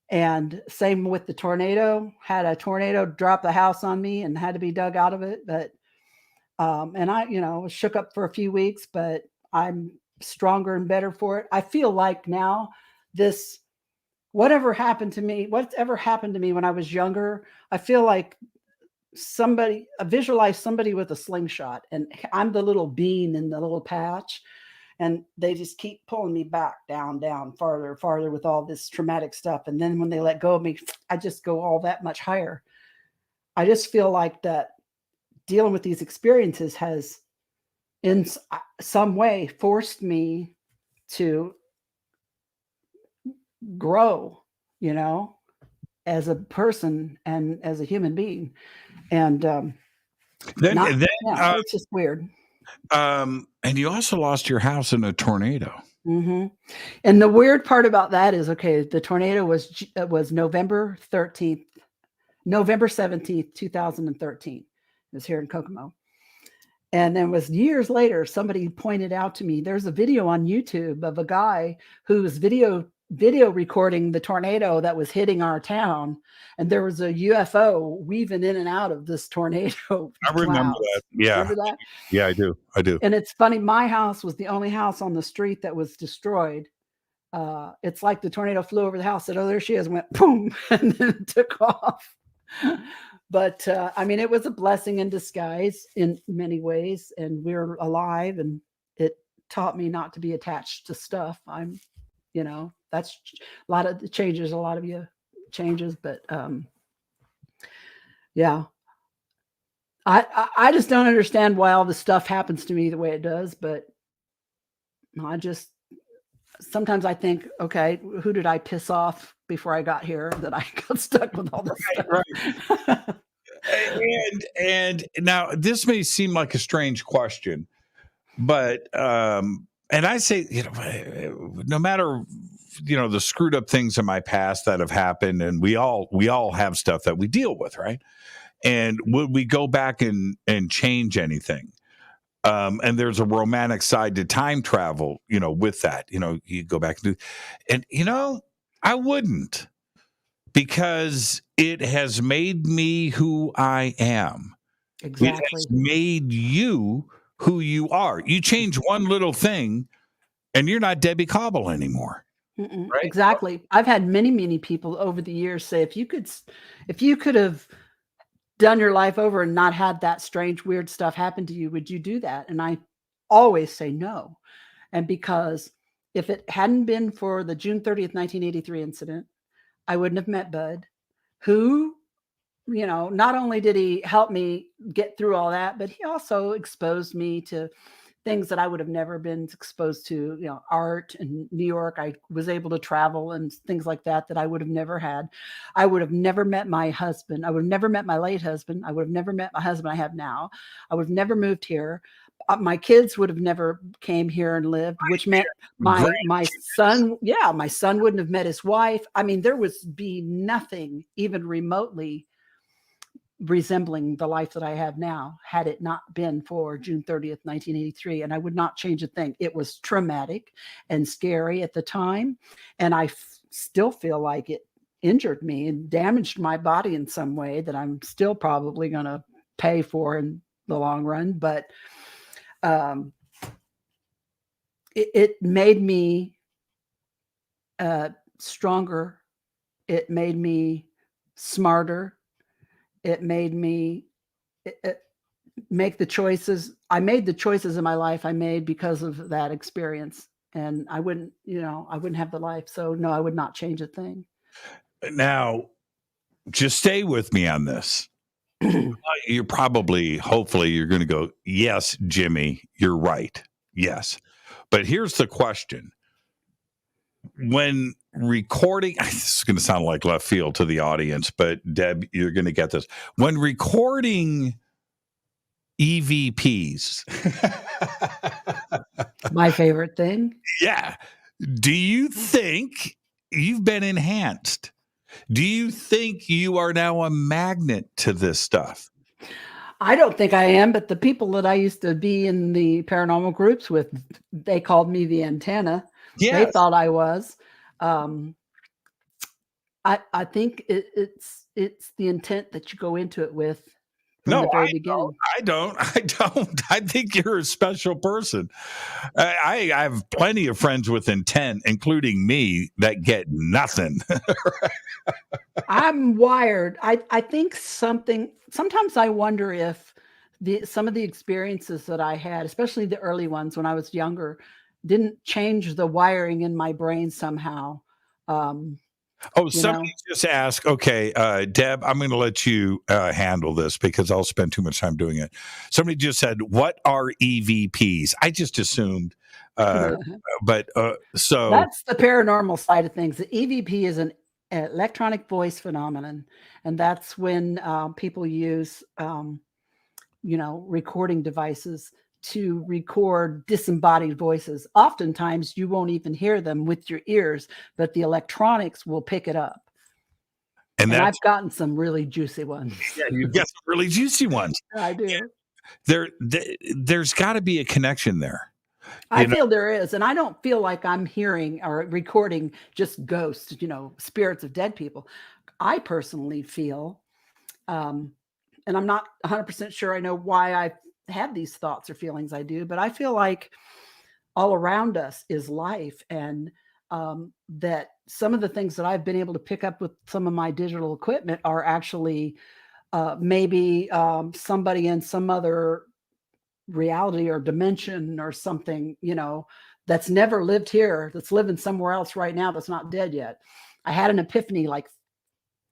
And same with the tornado. Had a tornado drop the house on me and had to be dug out of it. But and I, was shook up for a few weeks, but I'm stronger and better for it. I feel like now whatever happened to me when I was younger, I feel like I visualize somebody with a slingshot, and I'm the little bean in the little patch, and they just keep pulling me back down, farther, farther with all this traumatic stuff. And then when they let go of me, I just go all that much higher. I just feel like that dealing with these experiences has in some way forced me to grow, as a person and as a human being. And it's just weird. And you also lost your house in a tornado. Mm-hmm. And the weird part about that is, the tornado was November 17th, 2013. It was here in Kokomo. And then was years later, somebody pointed out to me, there's a video on YouTube of a guy who was video recording the tornado that was hitting our town. And there was a UFO weaving in and out of this tornado. I remember that. Yeah. Remember that? Yeah, I do. And it's funny. My house was the only house on the street that was destroyed. It's like the tornado flew over the house, said, "Oh, there she is," and went boom, and then took off. But it was a blessing in disguise in many ways, and we're alive, and it taught me not to be attached to stuff. That's a lot of the changes, a lot of you changes, but yeah. I just don't understand why all this stuff happens to me the way it does, but sometimes I think, okay, who did I piss off before I got here that I got stuck with all this stuff? Right. And now this may seem like a strange question, but and I say, no matter the screwed up things in my past that have happened, and we all have stuff that we deal with, right? And would we go back and change anything? And there's a romantic side to time travel, with that. You go back and I wouldn't, because it has made me who I am. Exactly. It has made you who you are. You change one little thing, and you're not Debbie Kauble anymore. Right? Exactly. I've had many, many people over the years say, if you could have done your life over and not had that strange, weird stuff happen to you, would you do that? And I always say no. And because if it hadn't been for the June 30th, 1983 incident, I wouldn't have met Bud, who, not only did he help me get through all that, but he also exposed me to things that I would have never been exposed to, art in New York. I was able to travel and things like that I would have never had. I would have never met my husband. I would have never met my late husband. I would have never met my husband I have now. I would have never moved here. My kids would have never came here and lived, which meant my son, my son wouldn't have met his wife. There would be nothing even remotely resembling the life that I have now had it not been for June 30th, 1983. And I would not change a thing. It was traumatic and scary at the time. And I still feel like it injured me and damaged my body in some way that I'm still probably going to pay for in the long run, but it made me stronger. It made me smarter. It made me make the choices. I made the choices in my life I made because of that experience. And I wouldn't have the life. So no, I would not change a thing. Now, just stay with me on this. You're probably, hopefully, you're going to go, yes, Jimmy, you're right. Yes. But here's the question. When recording, this is going to sound like left field to the audience, but Deb, you're going to get this. When recording EVPs, my favorite thing. Yeah. Do you think you've been enhanced? Do you think you are now a magnet to this stuff? I don't think I am, but the people that I used to be in the paranormal groups with, they called me the antenna. Yes. They thought I was. I think it's the intent that you go into it with. From the very beginning. I don't. I think you're a special person. I have plenty of friends with intent, including me, that get nothing. I'm wired. I think sometimes I wonder if some of the experiences that I had, especially the early ones when I was younger, didn't change the wiring in my brain somehow. Somebody just asked, okay, Deb, I'm going to let you handle this because I'll spend too much time doing it. Somebody just said, what are EVPs? I just assumed, so. That's the paranormal side of things. The EVP is an electronic voice phenomenon. And that's when people use, recording devices to record disembodied voices. Oftentimes you won't even hear them with your ears, but the electronics will pick it up. And I've gotten some really juicy ones. Yeah, you've got some really juicy ones. I do. Yeah. There's got to be a connection there. I feel there is. And I don't feel like I'm hearing or recording just ghosts, spirits of dead people. I personally feel, and I'm not 100% sure I know why I have these thoughts or feelings I do, but I feel like all around us is life, and that some of the things that I've been able to pick up with some of my digital equipment are actually maybe somebody in some other reality or dimension or something, that's never lived here, that's living somewhere else right now, that's not dead yet. I had an epiphany like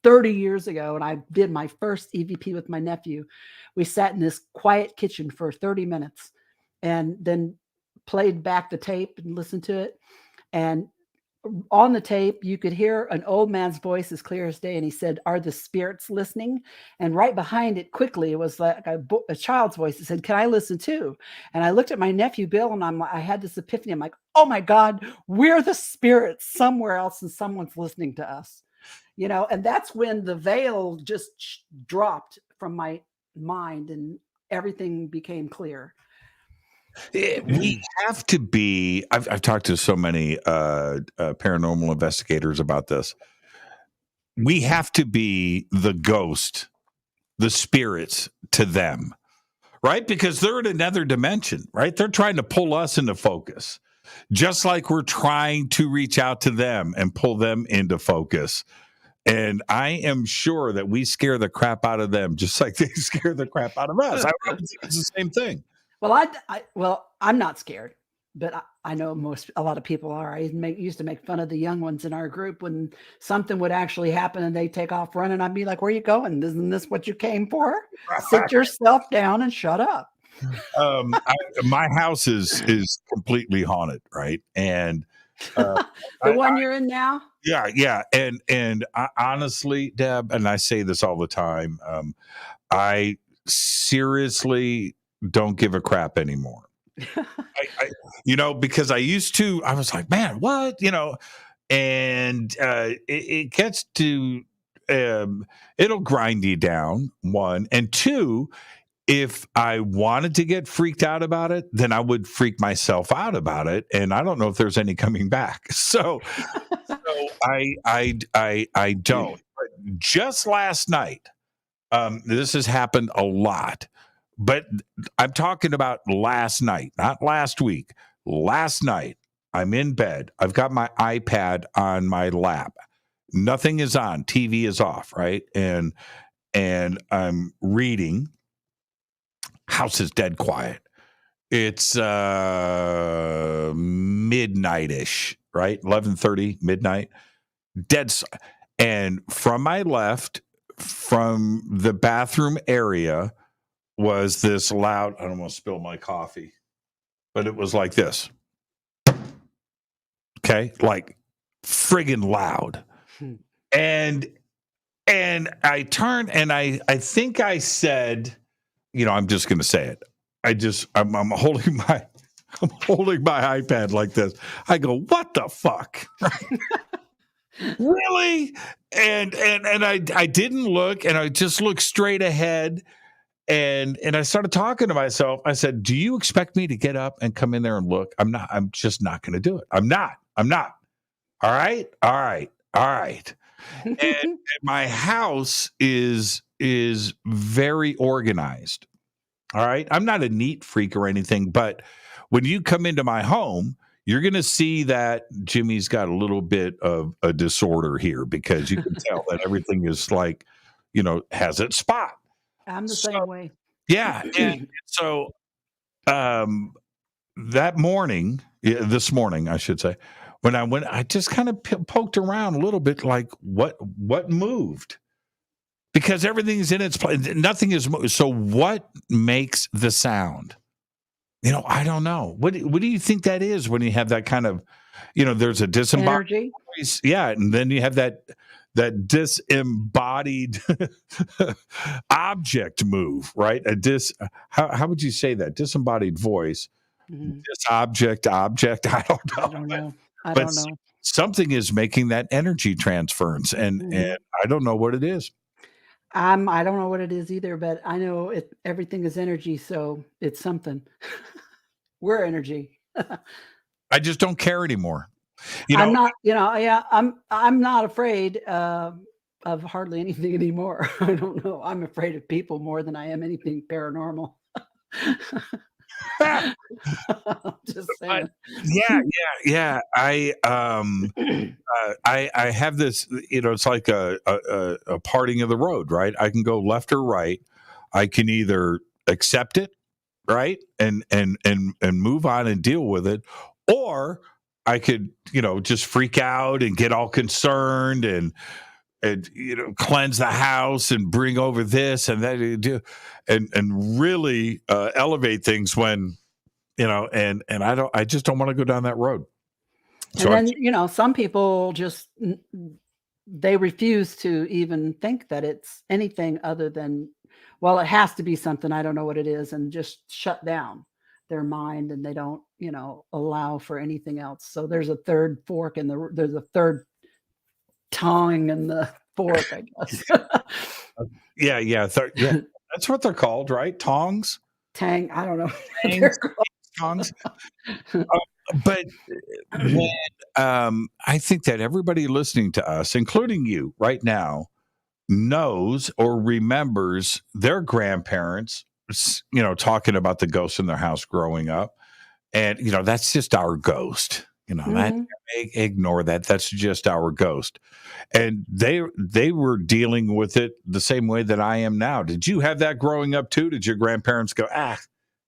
30 years ago, and I did my first EVP with my nephew. We sat in this quiet kitchen for 30 minutes and then played back the tape and listened to it. And on the tape, you could hear an old man's voice as clear as day. And he said, "Are the spirits listening?" And right behind it, quickly, it was like a child's voice that said, "Can I listen too?" And I looked at my nephew, Bill, and I had this epiphany. I'm like, oh my God, we're the spirits somewhere else and someone's listening to us. And that's when the veil just dropped from my mind and everything became clear. We have to be, I've talked to so many paranormal investigators about this. We have to be the ghost, the spirits to them, right? Because they're in another dimension, right? They're trying to pull us into focus, just like we're trying to reach out to them and pull them into focus. And I am sure that we scare the crap out of them, just like they scare the crap out of us. I think it's the same thing. Well, I'm not scared, but I know a lot of people are. I used to make fun of the young ones in our group when something would actually happen and they take off running. I'd be like, "Where are you going? Isn't this what you came for? Sit yourself down and shut up." My house is completely haunted, right? And the one you're in now? Yeah. And I, honestly, Deb, and I say this all the time, I seriously don't give a crap anymore. Because I was like, man, what? And it gets to, it'll grind you down, one. And two, if I wanted to get freaked out about it, then I would freak myself out about it. And I don't know if there's any coming back. So I don't. But just last night, this has happened a lot, but I'm talking about last night, not last week. Last night, I'm in bed. I've got my iPad on my lap. Nothing is on. TV is off, right? And I'm reading. House is dead quiet. It's midnight-ish, right? 11:30, midnight. And from my left, from the bathroom area, was this loud, I don't want to spill my coffee, but it was like this. Okay? Like friggin' loud. And I turned and I think I said, I'm just going to say it. I'm holding my iPad like this. I go, what the fuck? Really? And I didn't look, and I just looked straight ahead, and I started talking to myself. I said, do you expect me to get up and come in there and look? I'm not. I'm just not going to do it. I'm not. All right. And my house is very organized. All right. I'm not a neat freak or anything, but when you come into my home, you're going to see that Jimmy's got a little bit of a disorder here, because you can tell that everything is like, has its spot. I'm the same way. Yeah. And so this morning, I should say, when I went, I just kind of poked around a little bit, like what moved? Because everything's in its place. Nothing is moved. So what makes the sound? I don't know. What do you think that is when you have that kind of, there's a disembodied voice. Yeah. And then you have that disembodied object move, right? How would you say that? Disembodied voice, object. I don't know. I don't know. Something is making that energy transference, and I don't know what it is. I don't know what it is either, but I know everything is energy, so it's something. We're energy. I just don't care anymore. I'm not, I'm not afraid of hardly anything anymore. I don't know. I'm afraid of people more than I am anything paranormal. Just saying. Yeah. I have this, it's like a parting of the road, right? I can go left or right. I can either accept it, right, and move on and deal with it, or I could, just freak out and get all concerned and cleanse the house and bring over this and that, and really elevate things when, and I just don't want to go down that road. So and then, some people just, they refuse to even think that it's anything other than, well, it has to be something, I don't know what it is, and just shut down their mind, and they don't, allow for anything else. So there's a third fork there's a third tongue in the fork, I guess. Yeah. That's what they're called, right? Tongs? Tang, I don't know. Tongs. But when, I think that everybody listening to us, including you right now, knows or remembers their grandparents, talking about the ghosts in their house growing up. And, that's just our ghost. Ignore that. That's just our ghost. And they were dealing with it the same way that I am now. Did you have that growing up too? Did your grandparents go,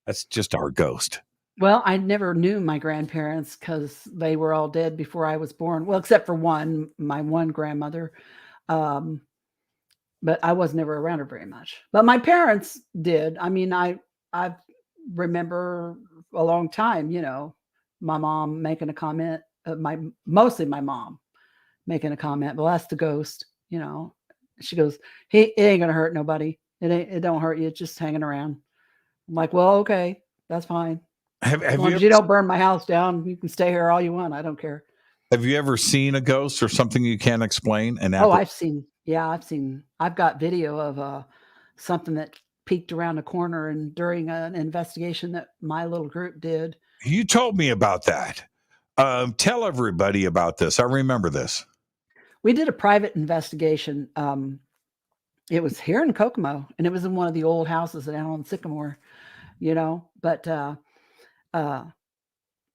that's just our ghost? Well, I never knew my grandparents because they were all dead before I was born. Well, except for my one grandmother. But I was never around her very much. But my parents did. I mean, I remember a long time, my mom making a comment, mostly my mom making a comment, well, that's the ghost, she goes, it ain't going to hurt nobody. It don't hurt you. It's just hanging around. I'm like, well, okay, that's fine. As long as you don't burn my house down, you can stay here all you want. I don't care. Have you ever seen a ghost or something you can't explain? I've got video of something that peeked around a corner and during an investigation that my little group did. You told me about that. Tell everybody about this. I remember this. We did a private investigation, and It was here in Kokomo, and it was in one of the old houses down on Sycamore, but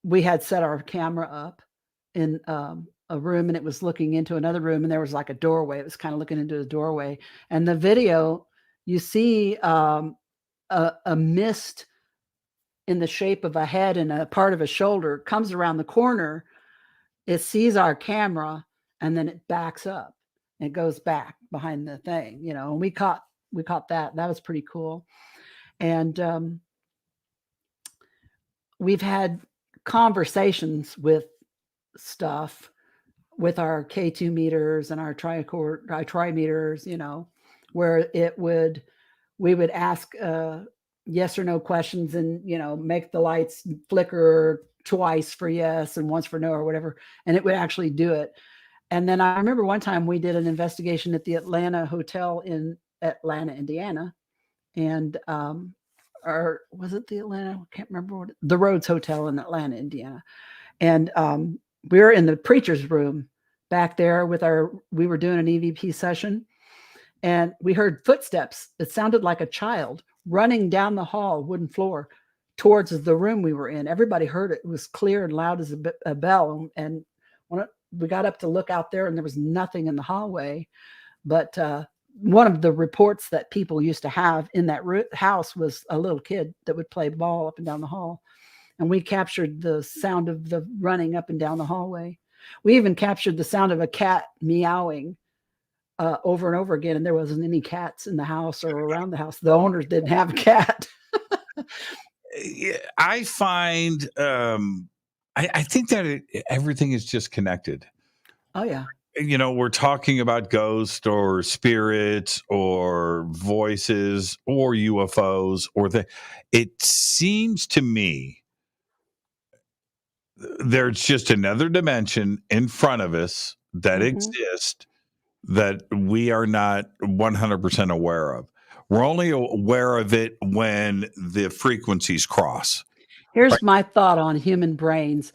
we had set our camera up in a room, and it was looking into another room, and there was like a doorway. It was kind of looking into the doorway, and the video, you see a mist in the shape of a head and a part of a shoulder comes around the corner. It sees our camera, and then it backs up. It goes back behind the thing, and we caught that. That was pretty cool. And we've had conversations with stuff with our K2 meters and our trimeters, where we would ask yes or no questions and, make the lights flicker twice for yes and once for no or whatever. And it would actually do it. And then I remember one time we did an investigation at the Atlanta Hotel in Atlanta, Indiana. And, or was it the Atlanta? I can't remember the Rhodes Hotel in Atlanta, Indiana. And we were in the preacher's room back there we were doing an EVP session, and we heard footsteps. It sounded like a child running down the hall, wooden floor, towards the room we were in. Everybody heard it. It was clear and loud as a bell. And when we got up to look out there, and there was nothing in the hallway, but one of the reports that people used to have in that house was a little kid that would play ball up and down the hall. And we captured the sound of the running up and down the hallway. We even captured the sound of a cat meowing over and over again. And there wasn't any cats in the house or around the house. The owners didn't have a cat. I find, I think that everything is just connected. Oh, yeah. We're talking about ghosts or spirits or voices or UFOs it seems to me there's just another dimension in front of us that exists that we are not 100% aware of. We're only aware of it when the frequencies cross. Here's my thought on human brains.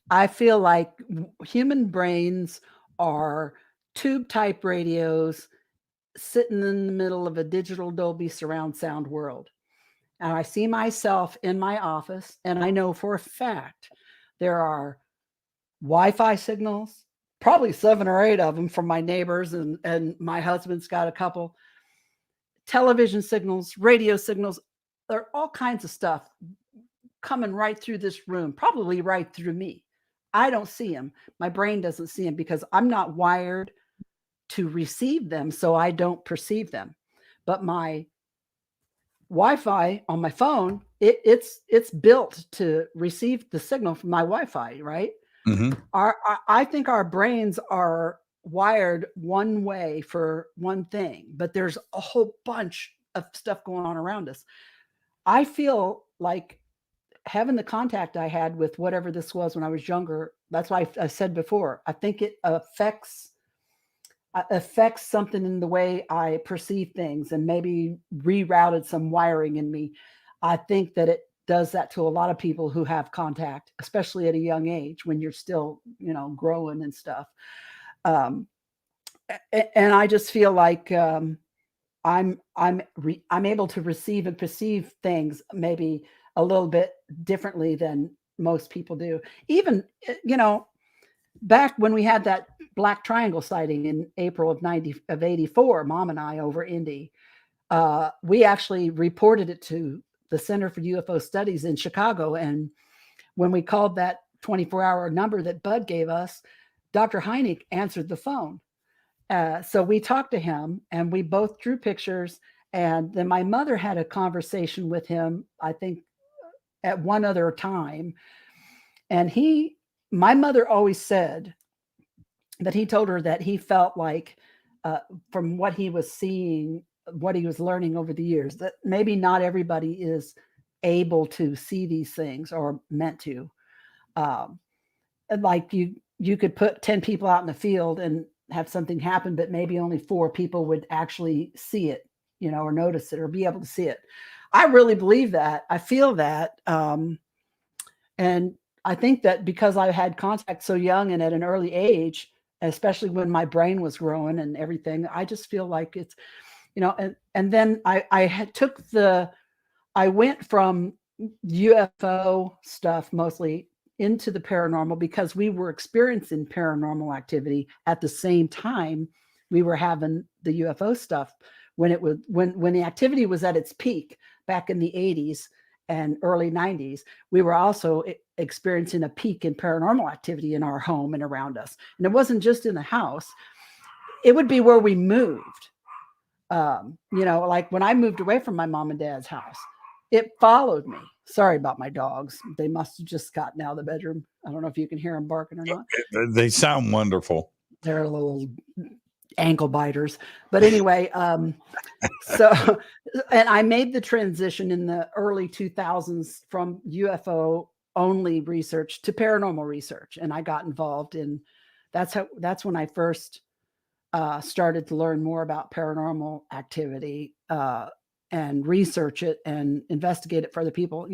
I feel like human brains are tube type radios sitting in the middle of a digital Dolby surround sound world. And I see myself in my office, and I know for a fact there are Wi-Fi signals, probably 7 or 8 of them from my neighbors, and my husband's got a couple, television signals, radio signals. There are all kinds of stuff coming right through this room, probably right through me. I don't see them. My brain doesn't see them because I'm not wired to receive them, so I don't perceive them. But my Wi-Fi on my phone, it's built to receive the signal from my Wi-Fi, right? Mm-hmm. I think our brains are wired one way for one thing, but there's a whole bunch of stuff going on around us. I feel like having the contact I had with whatever this was when I was younger, that's why I said before, I think it affects something in the way I perceive things and maybe rerouted some wiring in me. I think that it does that to a lot of people who have contact, especially at a young age when you're still, growing and stuff. And I just feel like I'm able to receive and perceive things maybe a little bit differently than most people do. Even, back when we had that black triangle sighting in April of 84, Mom and I over Indy, we actually reported it to the Center for UFO Studies in Chicago. And when we called that 24-hour number that Bud gave us, Dr. Heineck answered the phone. So we talked to him, and we both drew pictures. And then my mother had a conversation with him, I think, at one other time. And my mother always said that he told her that he felt like, from what he was seeing, what he was learning over the years, that maybe not everybody is able to see these things or meant to. Like you could put 10 people out in the field and have something happen, but maybe only 4 people would actually see it, or notice it or be able to see it. I really believe that. I feel that. And I think that because I had contact so young and at an early age, especially when my brain was growing and everything, I just feel like and then I went from UFO stuff mostly into the paranormal because we were experiencing paranormal activity at the same time we were having the UFO stuff when the activity was at its peak back in the 80s and early 90s. We were also experiencing a peak in paranormal activity in our home and around us. And it wasn't just in the house. It would be where we moved. Like when I moved away from my mom and dad's house, it followed me. Sorry about my dogs. They must have just gotten out of the bedroom. I don't know if you can hear them barking or not. They sound wonderful. They're little ankle biters. But anyway, so, and I made the transition in the early 2000s from UFO only research to paranormal research. And I got involved in, that's when I first started to learn more about paranormal activity, and research it and investigate it for other people,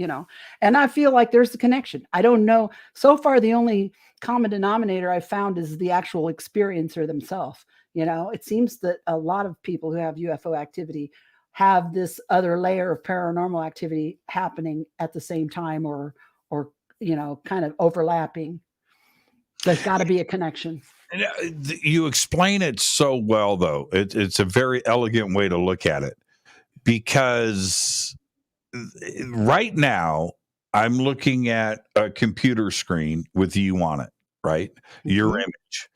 and I feel like there's a connection. I don't know. So far, the only common denominator I found is the actual experiencer themselves. It seems that a lot of people who have UFO activity have this other layer of paranormal activity happening at the same time or kind of overlapping. There's got to be a connection. You explain it so well, though. It's a very elegant way to look at it. Because right now I'm looking at a computer screen with you on it, right? Mm-hmm. Your image.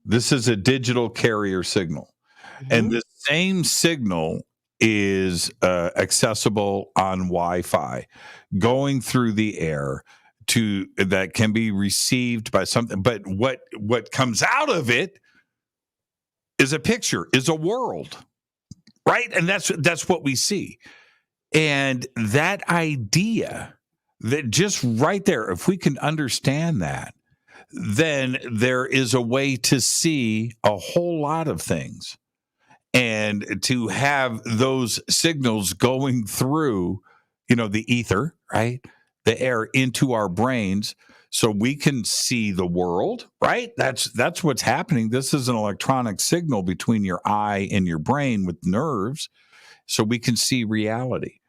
This is a digital carrier signal. Mm-hmm. And the same signal is accessible on Wi-Fi, going through the air that can be received by something. But what comes out of it is a picture, is a world. Right. And that's what we see. And that idea that just right there, if we can understand that, then there is a way to see a whole lot of things and to have those signals going through, the ether, right? The air into our brains so we can see the world, right? That's what's happening. This is an electronic signal between your eye and your brain with nerves so we can see reality.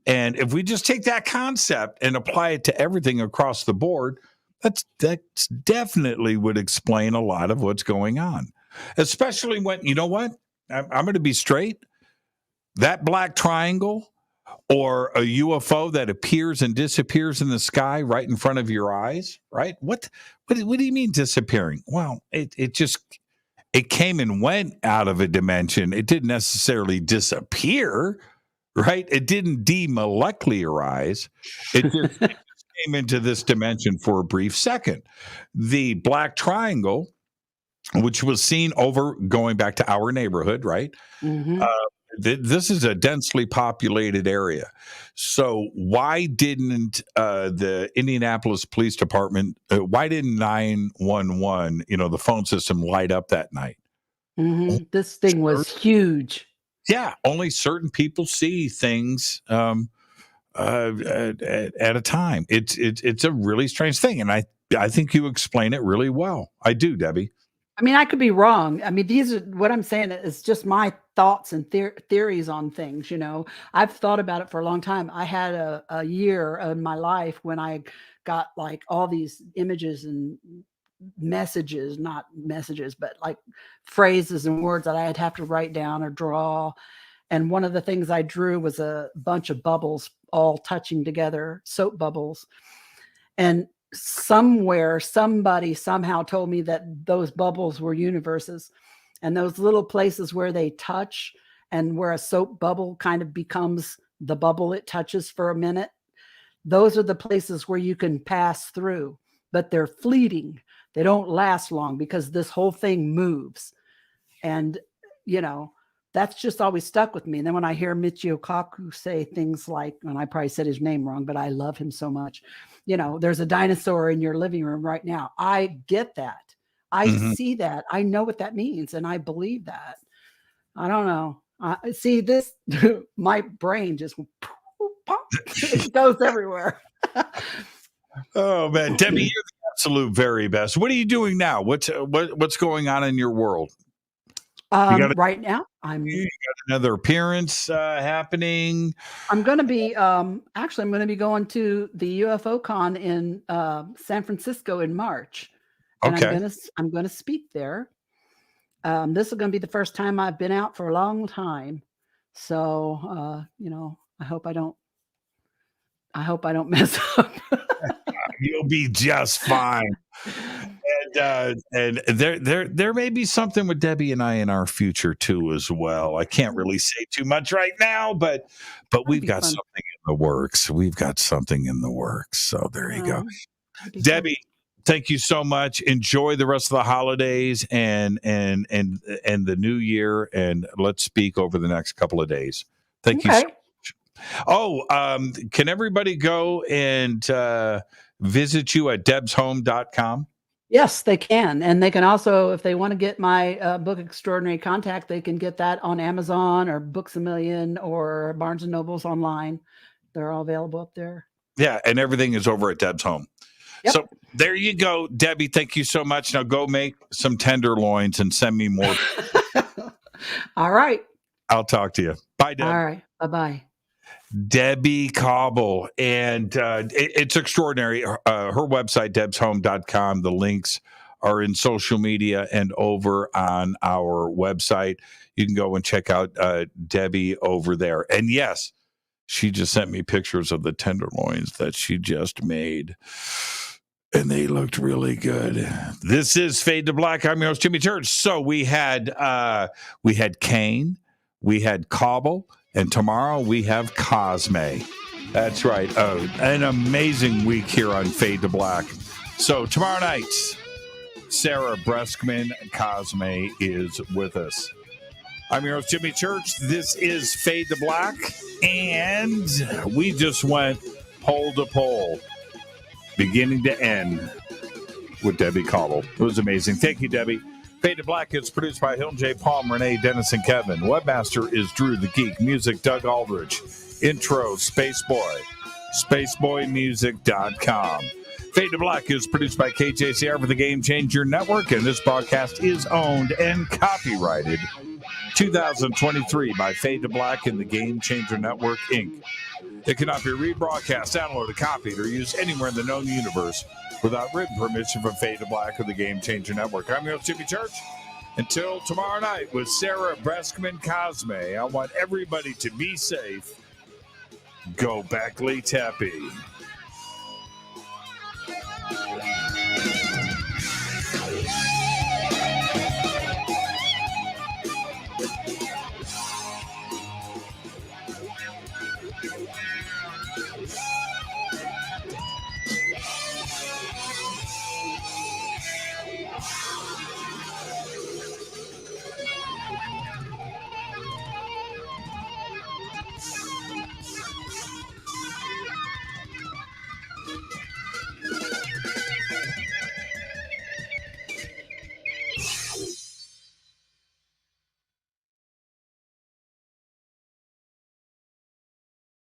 And if we just take that concept and apply it to everything across the board, that's definitely would explain a lot of what's going on. Especially when, you know what? I'm going to be straight. That black triangle or a UFO that appears and disappears in the sky right in front of your eyes, right? What do you mean disappearing? Well, it came and went out of a dimension. It didn't necessarily disappear, right? It didn't demolecularize. It just came into this dimension for a brief second. The black triangle, which was seen going back to our neighborhood, right? Mm-hmm. This is a densely populated area. So why didn't the Indianapolis Police Department, why didn't 911, the phone system light up that night? Mm-hmm. This thing was huge. Yeah, only certain people see things at a time. It's a really strange thing. And I think you explain it really well. I do, Debbie. I mean, I could be wrong. I mean, these are what I'm saying is just my thoughts and theories on things. I've thought about it for a long time. I had a year in my life when I got like all these images and messages, not messages, but like phrases and words that I'd have to write down or draw. And one of the things I drew was a bunch of bubbles all touching together, soap bubbles. And somewhere, somebody somehow told me that those bubbles were universes, and those little places where they touch and where a soap bubble kind of becomes the bubble it touches for a minute. Those are the places where you can pass through, but they're fleeting. They don't last long because this whole thing moves. And, that's just always stuck with me. And then when I hear Michio Kaku say things like, and I probably said his name wrong, but I love him so much, there's a dinosaur in your living room right now. I get that. I see that. I know what that means. And I believe that. I don't know. See this, my brain just it goes everywhere. Oh man, Debbie, you're the absolute very best. What are you doing now? What's going on in your world? Right now, you got another appearance happening. I'm going to be actually I'm going to be going to the UFO Con in San Francisco in March, and Okay. I'm going to speak there. This is going to be the first time I've been out for a long time, so I hope I don't mess up. You'll be just fine. And there may be something with Debbie and I in our future too as well. I can't really say too much right now, but we've got something in the works. We've got something in the works. So there you go. Debbie, thank you so much. Enjoy the rest of the holidays and the new year, and let's speak over the next couple of days. Thank you so much. Oh, can everybody go and visit you at debshome.com? Yes, they can. And they can also, if they want to get my book, Extraordinary Contact, they can get that on Amazon or Books A Million or Barnes & Noble's online. They're all available up there. Yeah, and everything is over at Deb's Home. Yep. So there you go, Debbie. Thank you so much. Now go make some tenderloins and send me more. All right. I'll talk to you. Bye, Deb. All right. Bye-bye. Debbie Kauble, and it's extraordinary. Her website, debshome.com. The links are in social media and over on our website. You can go and check out Debbie over there. And yes, she just sent me pictures of the tenderloins that she just made, and they looked really good. This is Fade to Black. I'm your host, Jimmy Church. So we had Kane, we had Kauble, and tomorrow we have Cosme. That's right. An amazing week here on Fade to Black. So tomorrow night, Sarah Breskman Cosme is with us. I'm your host, Jimmy Church. This is Fade to Black. And we just went pole to pole, beginning to end, with Debbie Kauble. It was amazing. Thank you, Debbie. Fade to Black is produced by Hilton J. Palm, Renee, Dennis, and Kevin. Webmaster is Drew the Geek. Music, Doug Aldrich. Intro, Spaceboy. SpaceboyMusic.com. Fade to Black is produced by KJCR for the Game Changer Network, and this broadcast is owned and copyrighted 2023 by Fade to Black and the Game Changer Network, Inc. It cannot be rebroadcast, downloaded, copied, or used anywhere in the known universe without written permission from Fade to Black or the Game Changer Network. I'm your host, Jimmy Church. Until tomorrow night with Sarah Breskman Cosme, I want everybody to be safe. Go Beckley Teppy.